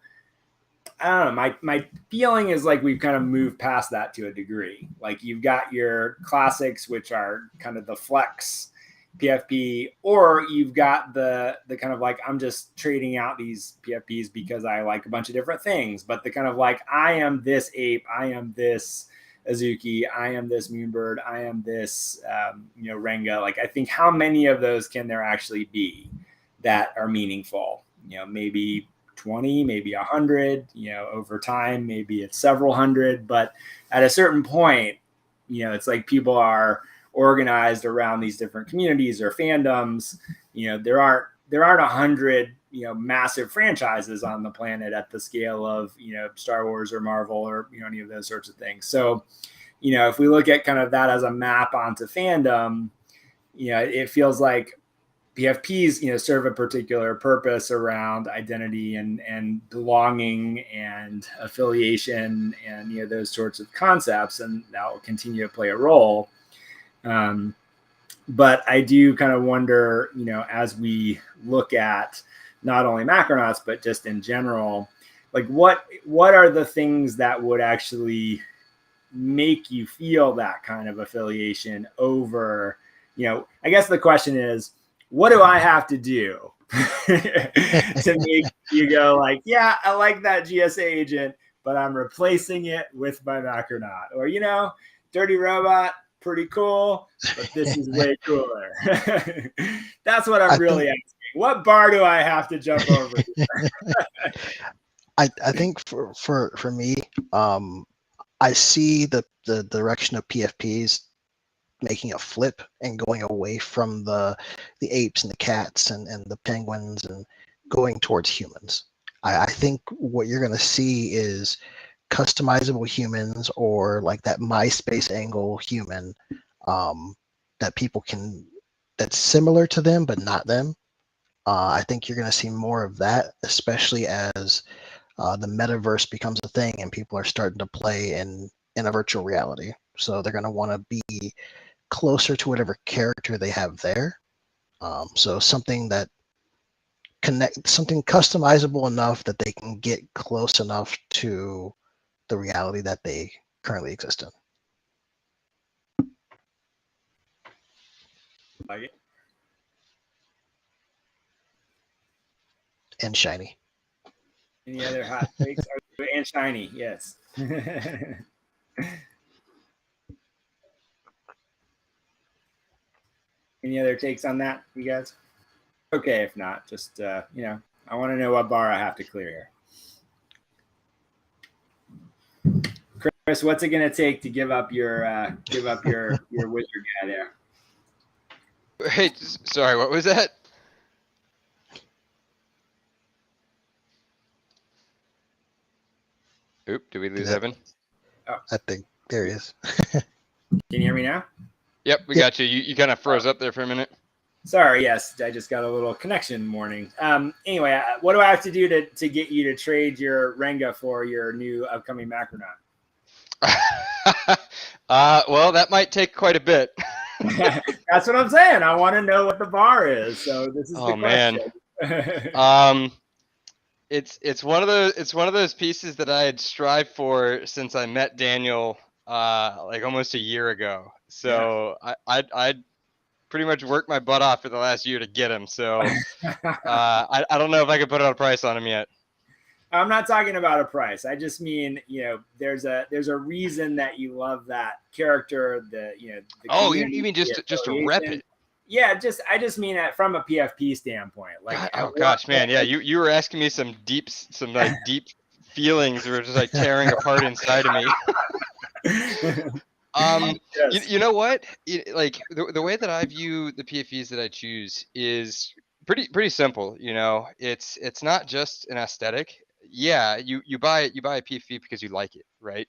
I don't know, my feeling is like we've kind of moved past that to a degree. Like, you've got your classics, which are kind of the flex PFP, or you've got the kind of like, I'm just trading out these PFPs because I like a bunch of different things, but the kind of like, I am this ape, I am this Azuki, I am this Moonbird, I am this Renga. Like, I think, how many of those can there actually be that are meaningful? Maybe 20, maybe 100, over time, maybe it's several hundred, but at a certain point, it's like people are organized around these different communities or fandoms. There aren't 100 massive franchises on the planet at the scale of Star Wars or Marvel or any of those sorts of things. So if we look at kind of that as a map onto fandom, it feels like PFPs serve a particular purpose around identity and belonging and affiliation and those sorts of concepts, and that will continue to play a role. But I do kind of wonder, as we look at not only Macronauts, but just in general, like what are the things that would actually make you feel that kind of affiliation over, I guess the question is, what do I have to do to make you go like, yeah, I like that GSA agent, but I'm replacing it with my Macronaut? Or, Dirty Robot, pretty cool, but this is way cooler. That's what I'm really asking. What bar do I have to jump over? I think for me, I see the direction of PFPs making a flip and going away from the apes and the cats and the penguins and going towards humans. I think what you're going to see is customizable humans, or like that MySpace angle human that people can, that's similar to them but not them. I think you're going to see more of that, especially as the metaverse becomes a thing and people are starting to play in a virtual reality. So they're going to want to be closer to whatever character they have there. So something that something customizable enough that they can get close enough to the reality that they currently exist in. Like it. And shiny. Any other hot takes? And shiny, yes. Any other takes on that, you guys? Okay, if not, just I want to know what bar I have to clear here. Chris, what's it going to take to give up your wizard guy there? Wait, sorry, what was that? Oop, did we lose that- Evan? I think there he is. Can you hear me now? Yep, we Yep. got you. You kind of froze up there for a minute. Sorry, yes, I just got a little connection warning. Anyway, what do I have to do to get you to trade your Renga for your new upcoming Macronaut? Well, that might take quite a bit. That's what I'm saying. I want to know what the bar is. So this is the question. Man. It's one of those pieces that I had strived for since I met Daniel like almost a year ago. So yeah. I'd pretty much worked my butt off for the last year to get him. So I don't know if I could put out a price on him yet. I'm not talking about a price. I just mean, there's a reason that you love that character. You mean just to rep it? Yeah, I just mean that from a PFP standpoint. Like, gosh, man, yeah, you were asking me some deep feelings that were just like tearing apart inside of me. Yes. You know what? Like the way that I view the PFPs that I choose is pretty simple. It's not just an aesthetic. Yeah, you buy a PFP because you like it, right?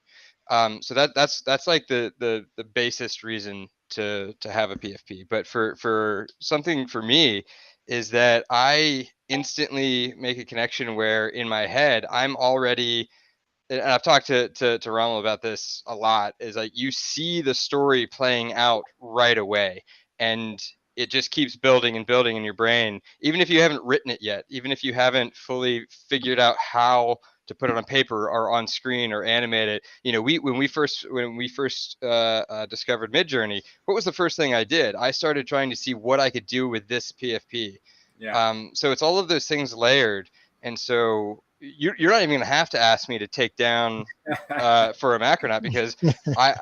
So that's like the basest reason to have a PFP. But for something for me is that I instantly make a connection where in my head I'm already, and I've talked to Rommel about this a lot, is like you see the story playing out right away, and it just keeps building and building in your brain, even if you haven't written it yet, even if you haven't fully figured out how to put it on paper or on screen or animate it. When we first discovered Midjourney, what was the first thing I did? I started trying to see what I could do with this PFP. Yeah. So it's all of those things layered, and so you're not even going to have to ask me to take down for a Macronaut, because I'm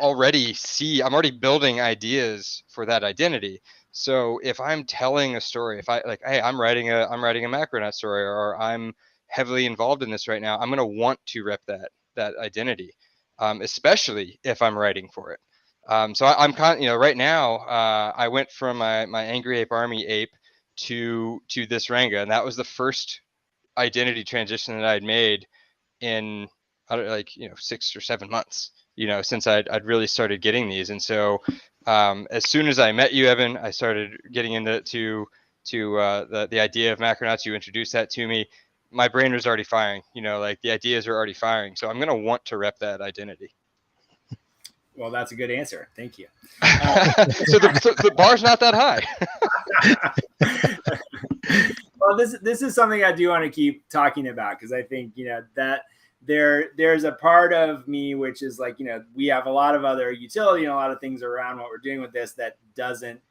already building ideas for that identity. So if I'm telling a story, if hey, I'm writing a Macronaut story, or I'm heavily involved in this right now, I'm going to want to rep that identity, especially if I'm writing for it. So I'm right now, I went from my Angry Ape Army ape to this Renga, and that was the first identity transition that I'd made in 6 or 7 months, since I'd really started getting these. And so as soon as I met you, Evan, I started getting into the idea of Macronauts. You introduced that to me. My brain was already firing, the ideas are already firing. So I'm going to want to rep that identity. Well, that's a good answer. Thank you. So the bar's not that high. Well, this is something I do want to keep talking about, because I think, that there's a part of me which is like, we have a lot of other utility and a lot of things around what we're doing with this that doesn't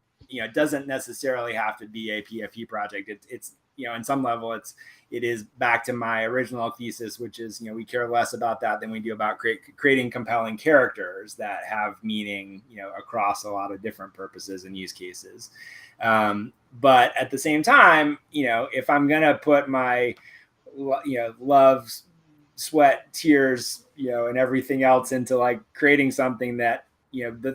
necessarily have to be a PFP project. It's in some level it is back to my original thesis, which is, we care less about that than we do about creating compelling characters that have meaning, across a lot of different purposes and use cases. But at the same time, if I'm going to put my, love, sweat, tears, and everything else into like creating something that,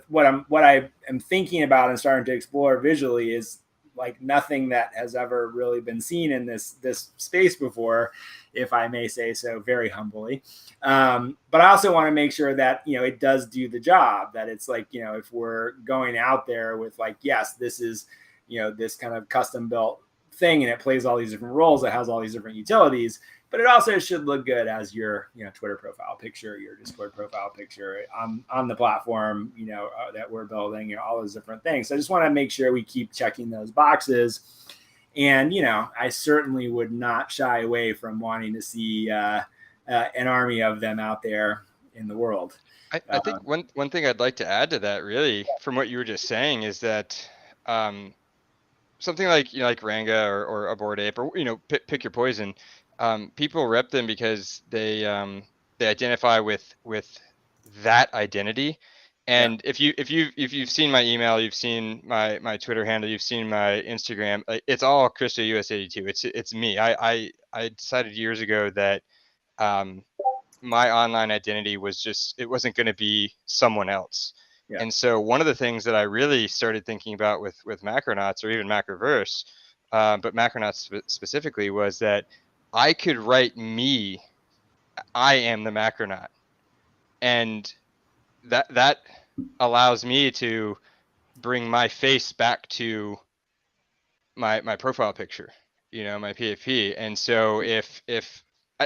what I am thinking about and starting to explore visually is like nothing that has ever really been seen in this space before, if I may say so very humbly. But I also want to make sure that, it does do the job, that it's like, if we're going out there with like, yes, this is, this kind of custom built thing, and it plays all these different roles, it has all these different utilities, but it also should look good as your, Twitter profile picture, your Discord profile picture on the platform, that we're building, all those different things. So I just want to make sure we keep checking those boxes. And, I certainly would not shy away from wanting to see an army of them out there in the world. I think one thing I'd like to add to that, really, from what you were just saying, is that something like like Ranga or a Bored Ape, or pick your poison. People rep them because they identify with that identity. And if you've seen my email, you've seen my Twitter handle, you've seen my Instagram, it's all Christo US82. It's me. I decided years ago that my online identity it wasn't going to be someone else. Yeah. And so one of the things that I really started thinking about with Macronauts, or even Macroverse, but Macronauts specifically, was that I could write me I am the Macronaut, and that allows me to bring my face back to my profile picture, my PFP. And so if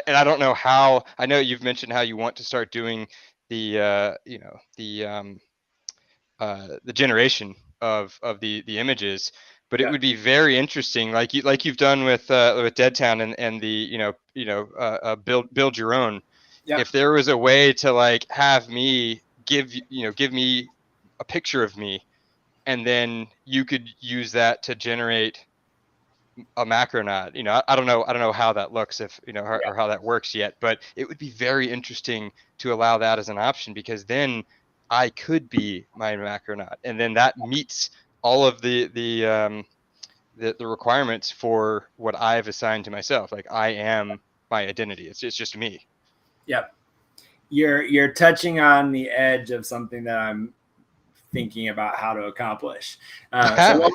and I don't know how, I know you've mentioned how you want to start doing the the generation of the images, but it would be very interesting, like you've done with Deadtown and the build your own. Yeah. If there was a way to like have me give me a picture of me, and then you could use that to generate a Macronaut. I don't know how that looks, if or how that works yet, but it would be very interesting to allow that as an option, because then I could be my Macronaut, and then that meets all of the requirements for what I've assigned to myself. Like, I am my identity. It's just me. Yep. You're touching on the edge of something that I'm thinking about how to accomplish. So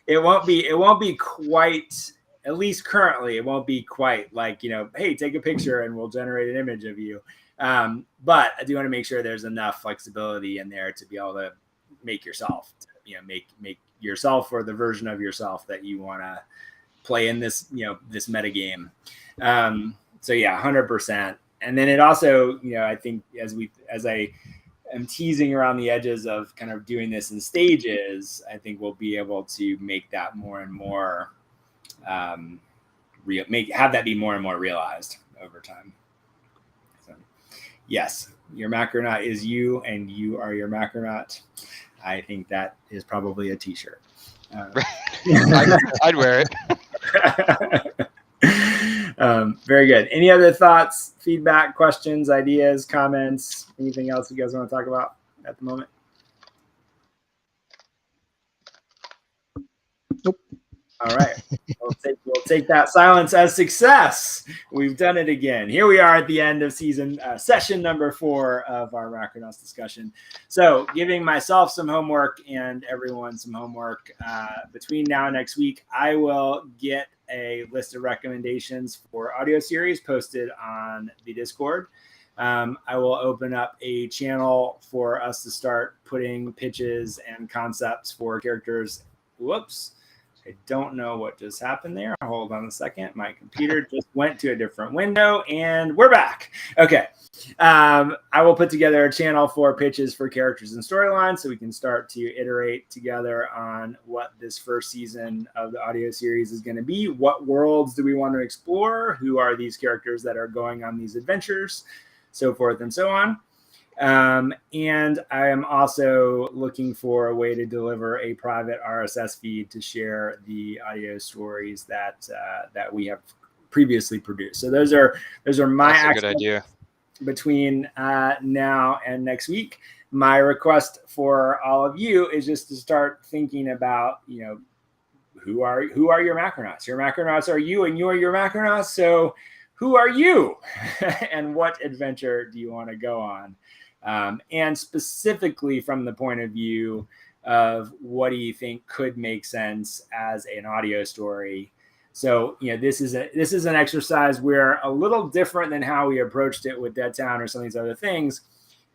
it won't be quite, at least currently, it won't be quite like, hey, take a picture and we'll generate an image of you. But I do want to make sure there's enough flexibility in there to be able to make yourself, make yourself, or the version of yourself that you want to play in this, this meta game. So yeah, 100%. And then it also, I think as I am teasing around the edges of kind of doing this in stages, I think we'll be able to make that more and more have that be more and more realized over time. So, yes, your Macronaut is you, and you are your Macronaut. I think that is probably a t-shirt. I'd wear it. Very good. Any other thoughts, feedback, questions, ideas, comments, anything else you guys want to talk about at the moment? Nope. All right. We'll take that silence as success. We've done it again. Here we are at the end of session number 4 of our Macronauts discussion. So, giving myself some homework and everyone some homework. Between now and next week, I will get a list of recommendations for audio series posted on the Discord. I will open up a channel for us to start putting pitches and concepts for characters. Whoops. I don't know what just happened there. Hold on a second. My computer just went to a different window, and we're back. Okay. I will put together a channel for pitches for characters and storylines, so we can start to iterate together on what this first season of the audio series is going to be. What worlds do we want to explore? Who are these characters that are going on these adventures? So forth and so on. And I am also looking for a way to deliver a private RSS feed to share the audio stories that we have previously produced. So those are my actions. Good idea. Between now and next week. My request for all of you is just to start thinking about, who are your Macronauts? Your Macronauts are you, and you are your Macronauts. So who are you, and what adventure do you want to go on? And specifically from the point of view of what do you think could make sense as an audio story. So, this is an exercise where a little different than how we approached it with Deadtown or some of these other things.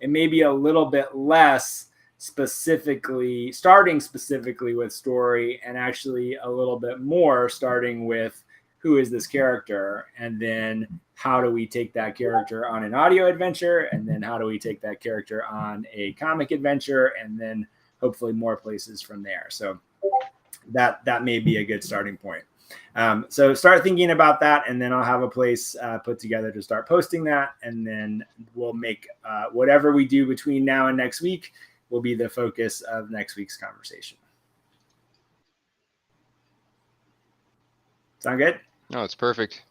It may be a little bit less starting specifically with story, and actually a little bit more starting with who is this character, and then how do we take that character on an audio adventure, and then how do we take that character on a comic adventure, and then hopefully more places from there. So that may be a good starting point. So start thinking about that, and then I'll have a place put together to start posting that, and then we'll make whatever we do between now and next week will be the focus of next week's conversation. Sound good? No, it's perfect.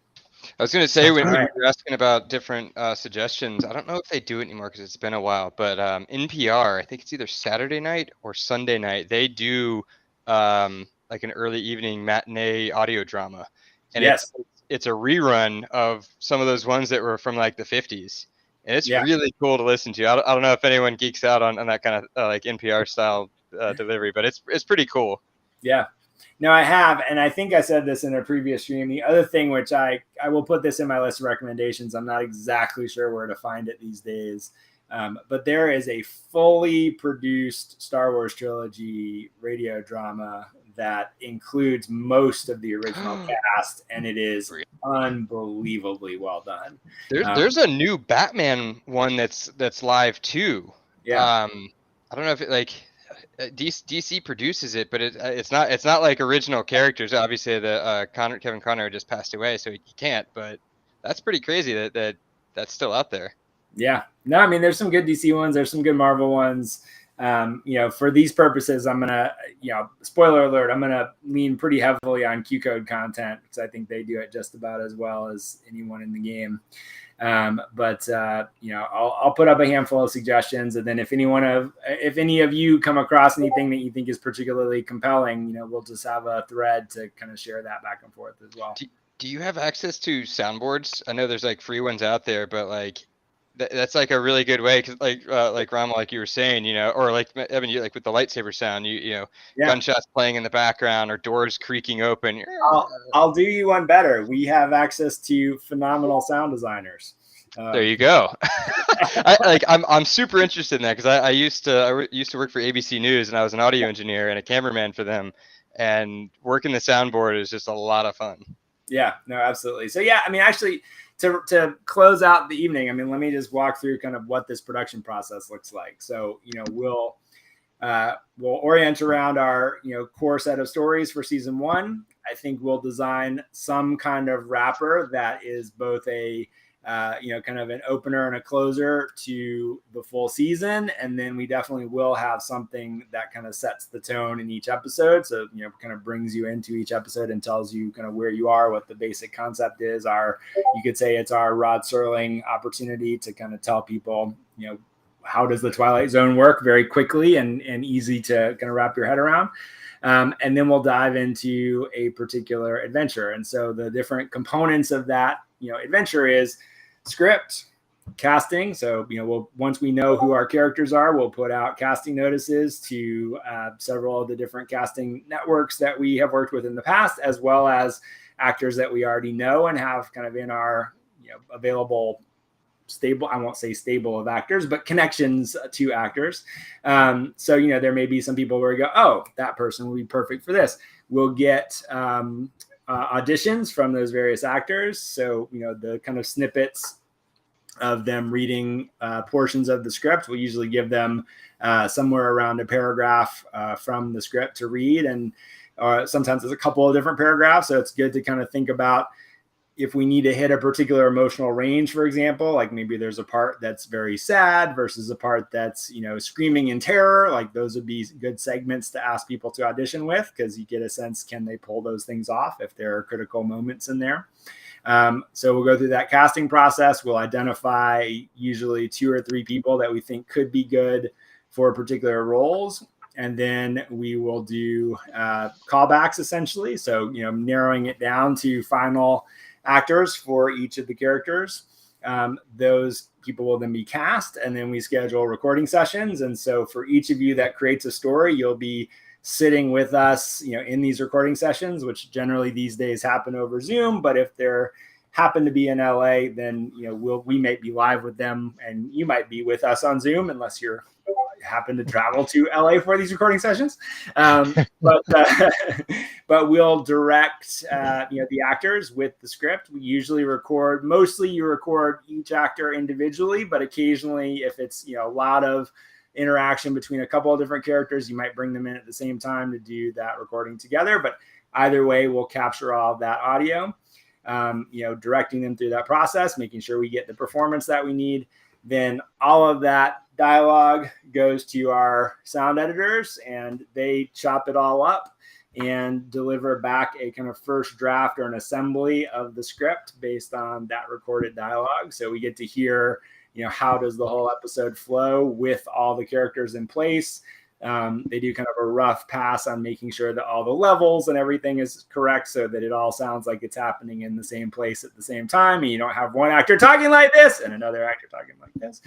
I was going to say, when right. you were asking about different suggestions, I don't know if they do it anymore because it's been a while, but NPR, I think it's either Saturday night or Sunday night, they do like an early evening matinee audio drama. And yes. it's a rerun of some of those ones that were from like the 50s. And it's really cool to listen to. I don't know if anyone geeks out on that kind of like NPR style delivery, but it's pretty cool. Yeah. No, I have. And I think I said this in a previous stream. The other thing, which I will put this in my list of recommendations, I'm not exactly sure where to find it these days. But there is a fully produced Star Wars trilogy radio drama that includes most of the original cast, and it is unbelievably well done. There's a new Batman one that's live too. Yeah. I don't know if it, like DC produces it, but it's not like original characters. Obviously, Kevin Conner just passed away, so he can't. But that's pretty crazy that's still out there. Yeah. No, I mean, there's some good DC ones. There's some good Marvel ones. For these purposes, I'm going to, spoiler alert, I'm going to lean pretty heavily on Q code content because I think they do it just about as well as anyone in the game. I'll put up a handful of suggestions. And then if any of you come across anything that you think is particularly compelling, we'll just have a thread to kind of share that back and forth as well. Do you have access to soundboards? I know there's like free ones out there, but like, that's like a really good way, because like Rama, like you were saying, or like Evan, you like with the lightsaber sound, gunshots playing in the background or doors creaking open. I'll do you one better. We have access to phenomenal sound designers. There you go. I'm super interested in that because I used to work for ABC News, and I was an audio engineer and a cameraman for them, and working the soundboard is just a lot of fun. Yeah, no, absolutely. So yeah, I mean, actually, to close out the evening, I mean, let me just walk through kind of what this production process looks like. So, we'll orient around our, core set of stories for season 1. I think we'll design some kind of wrapper that is both a, kind of an opener and a closer to the full season. And then we definitely will have something that kind of sets the tone in each episode. So, kind of brings you into each episode and tells you kind of where you are, what the basic concept is. You could say it's our Rod Serling opportunity to kind of tell people, how does the Twilight Zone work very quickly and easy to kind of wrap your head around. And then we'll dive into a particular adventure. And so the different components of that, adventure is script, casting. So, once we know who our characters are, we'll put out casting notices to several of the different casting networks that we have worked with in the past, as well as actors that we already know and have kind of in our, available stable, I won't say stable of actors, but connections to actors. So, there may be some people where we go, oh, that person will be perfect for this. We'll get auditions from those various actors. So, the kind of snippets of them reading portions of the script, we'll usually give them somewhere around a paragraph from the script to read. And sometimes there's a couple of different paragraphs. So it's good to kind of think about if we need to hit a particular emotional range, for example, like maybe there's a part that's very sad versus a part that's, screaming in terror. Like those would be good segments to ask people to audition with, because you get a sense, can they pull those things off if there are critical moments in there? So we'll go through that casting process. We'll identify usually 2 or 3 people that we think could be good for particular roles. And then we will do callbacks essentially. So, narrowing it down to final actors for each of the characters. Those people will then be cast, and then we schedule recording sessions. And so for each of you that creates a story, you'll be sitting with us, in these recording sessions, which generally these days happen over Zoom. But if they're happen to be in LA, then, we might be live with them, and you might be with us on Zoom unless you're happen to travel to LA for these recording sessions. But we'll direct, the actors with the script. We usually mostly you record each actor individually, but occasionally if it's, a lot of interaction between a couple of different characters, you might bring them in at the same time to do that recording together. But either way, we'll capture all of that audio, directing them through that process, making sure we get the performance that we need. Then all of that dialogue goes to our sound editors, and they chop it all up and deliver back a kind of first draft or an assembly of the script based on that recorded dialogue. So we get to hear, how does the whole episode flow with all the characters in place. They do kind of a rough pass on making sure that all the levels and everything is correct so that it all sounds like it's happening in the same place at the same time. And you don't have one actor talking like this and another actor talking like this.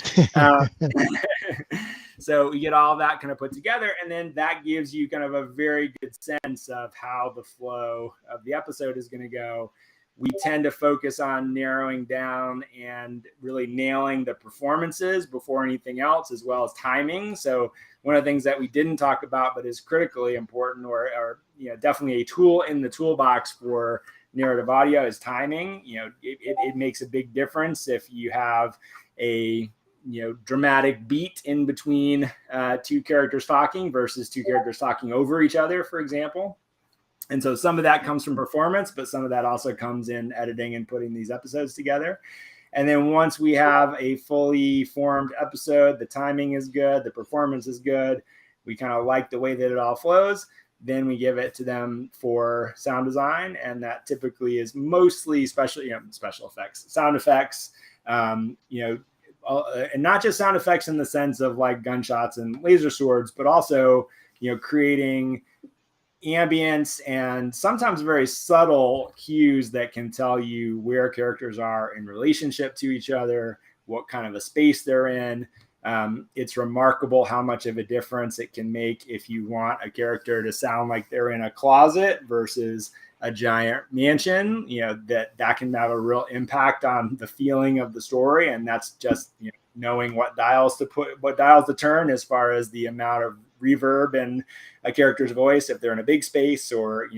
So we get all of that kind of put together. And then that gives you kind of a very good sense of how the flow of the episode is going to go. We tend to focus on narrowing down and really nailing the performances before anything else, as well as timing. So one of the things that we didn't talk about, but is critically important, or definitely a tool in the toolbox for narrative audio, is timing. It makes a big difference if you have a dramatic beat in between two characters talking versus two characters talking over each other, for example. And so some of that comes from performance, but some of that also comes in editing and putting these episodes together. And then once we have a fully formed episode, the timing is good, the performance is good, we kind of like the way that it all flows, then we give it to them for sound design. And that typically is mostly special effects, sound effects, and not just sound effects in the sense of like gunshots and laser swords, but also, creating ambience and sometimes very subtle cues that can tell you where characters are in relationship to each other, what kind of a space they're in. It's remarkable how much of a difference it can make if you want a character to sound like they're in a closet versus a giant mansion. That can have a real impact on the feeling of the story. And that's just knowing what dials to turn as far as the amount of reverb in a character's voice if they're in a big space, or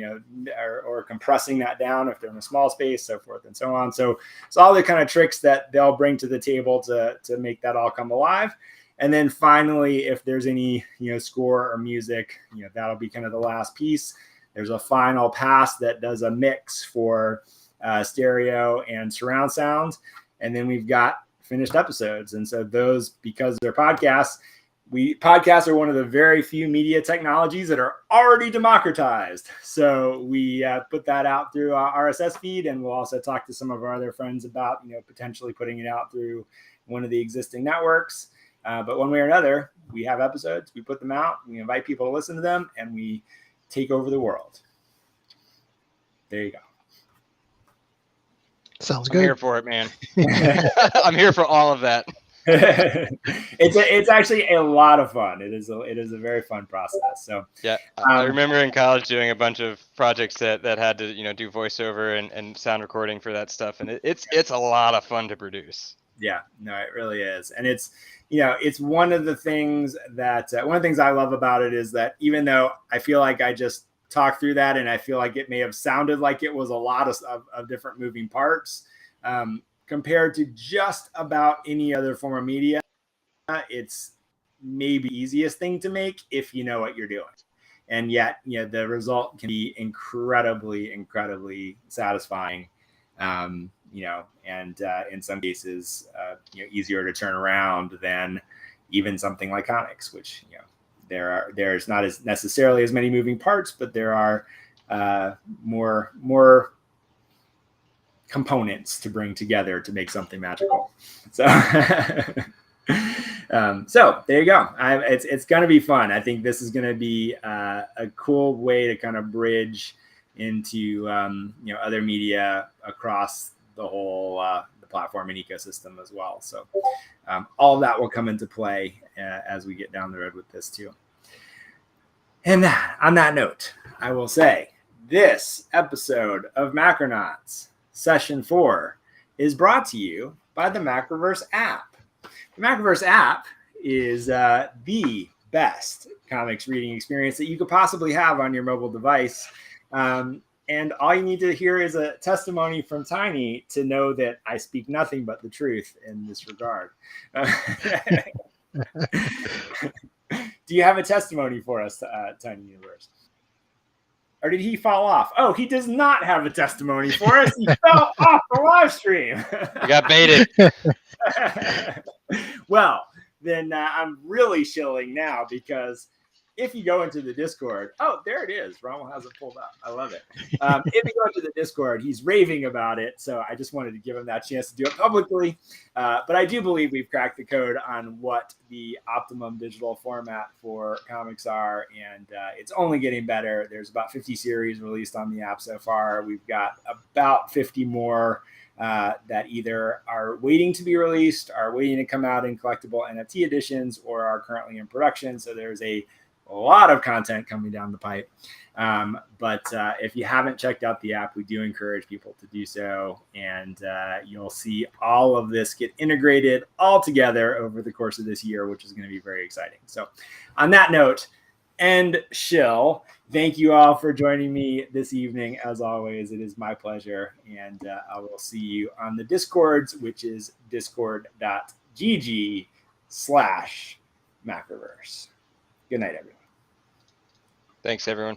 compressing that down if they're in a small space, so forth and so on. So it's all the kind of tricks that they'll bring to the table to make that all come alive. And then finally, if there's any score or music, that'll be kind of the last piece. There's a final pass that does a mix for stereo and surround sound, and then we've got finished episodes. And so those, because they're podcasts are one of the very few media technologies that are already democratized. So we put that out through our RSS feed, and we'll also talk to some of our other friends about, potentially putting it out through one of the existing networks. But one way or another, we have episodes, we put them out, we invite people to listen to them, and we take over the world. There you go. Sounds good. I'm here for it, man. I'm here for all of that. It's actually a lot of fun. It is a very fun process. So yeah, I remember in college doing a bunch of projects that had to do voiceover and sound recording for that stuff, and it's a lot of fun to produce. Yeah, no, it really is. And it's it's one of the things that one of the things I love about it is that even though I feel like I just talked through that, and I feel like it may have sounded like it was a lot of different moving parts, compared to just about any other form of media, it's maybe the easiest thing to make if you know what you're doing. And yet, the result can be incredibly, incredibly satisfying. And in some cases, easier to turn around than even something like comics, which, there's not as necessarily as many moving parts, but there are more components to bring together to make something magical. So, so there you go. It's going to be fun. I think this is going to be a cool way to kind of bridge into other media across the whole the platform and ecosystem as well. So all of that will come into play as we get down the road with this too. And on that note, I will say this episode of Macronauts Session 4 is brought to you by the Macroverse app. The Macroverse app is the best comics reading experience that you could possibly have on your mobile device. And all you need to hear is a testimony from Tiny to know that I speak nothing but the truth in this regard. Do you have a testimony for us, Tiny Universe? Or did he fall off? Oh, he does not have a testimony for us. He fell off the live stream. You got baited. Well, then I'm really shilling now, because if you go into the Discord, oh, there it is. Rommel has it pulled up. I love it. If you go into the Discord, he's raving about it. So I just wanted to give him that chance to do it publicly. But I do believe we've cracked the code on what the optimum digital format for comics are. And it's only getting better. There's about 50 series released on the app so far. We've got about 50 more that either are waiting to be released, are waiting to come out in collectible NFT editions, or are currently in production. So there's a lot of content coming down the pipe. But if you haven't checked out the app, we do encourage people to do so. And you'll see all of this get integrated all together over the course of this year, which is going to be very exciting. So on that note, and shill, thank you all for joining me this evening. As always, it is my pleasure. And I will see you on the Discords, which is discord.gg/Macroverse. Good night, everyone. Thanks, everyone.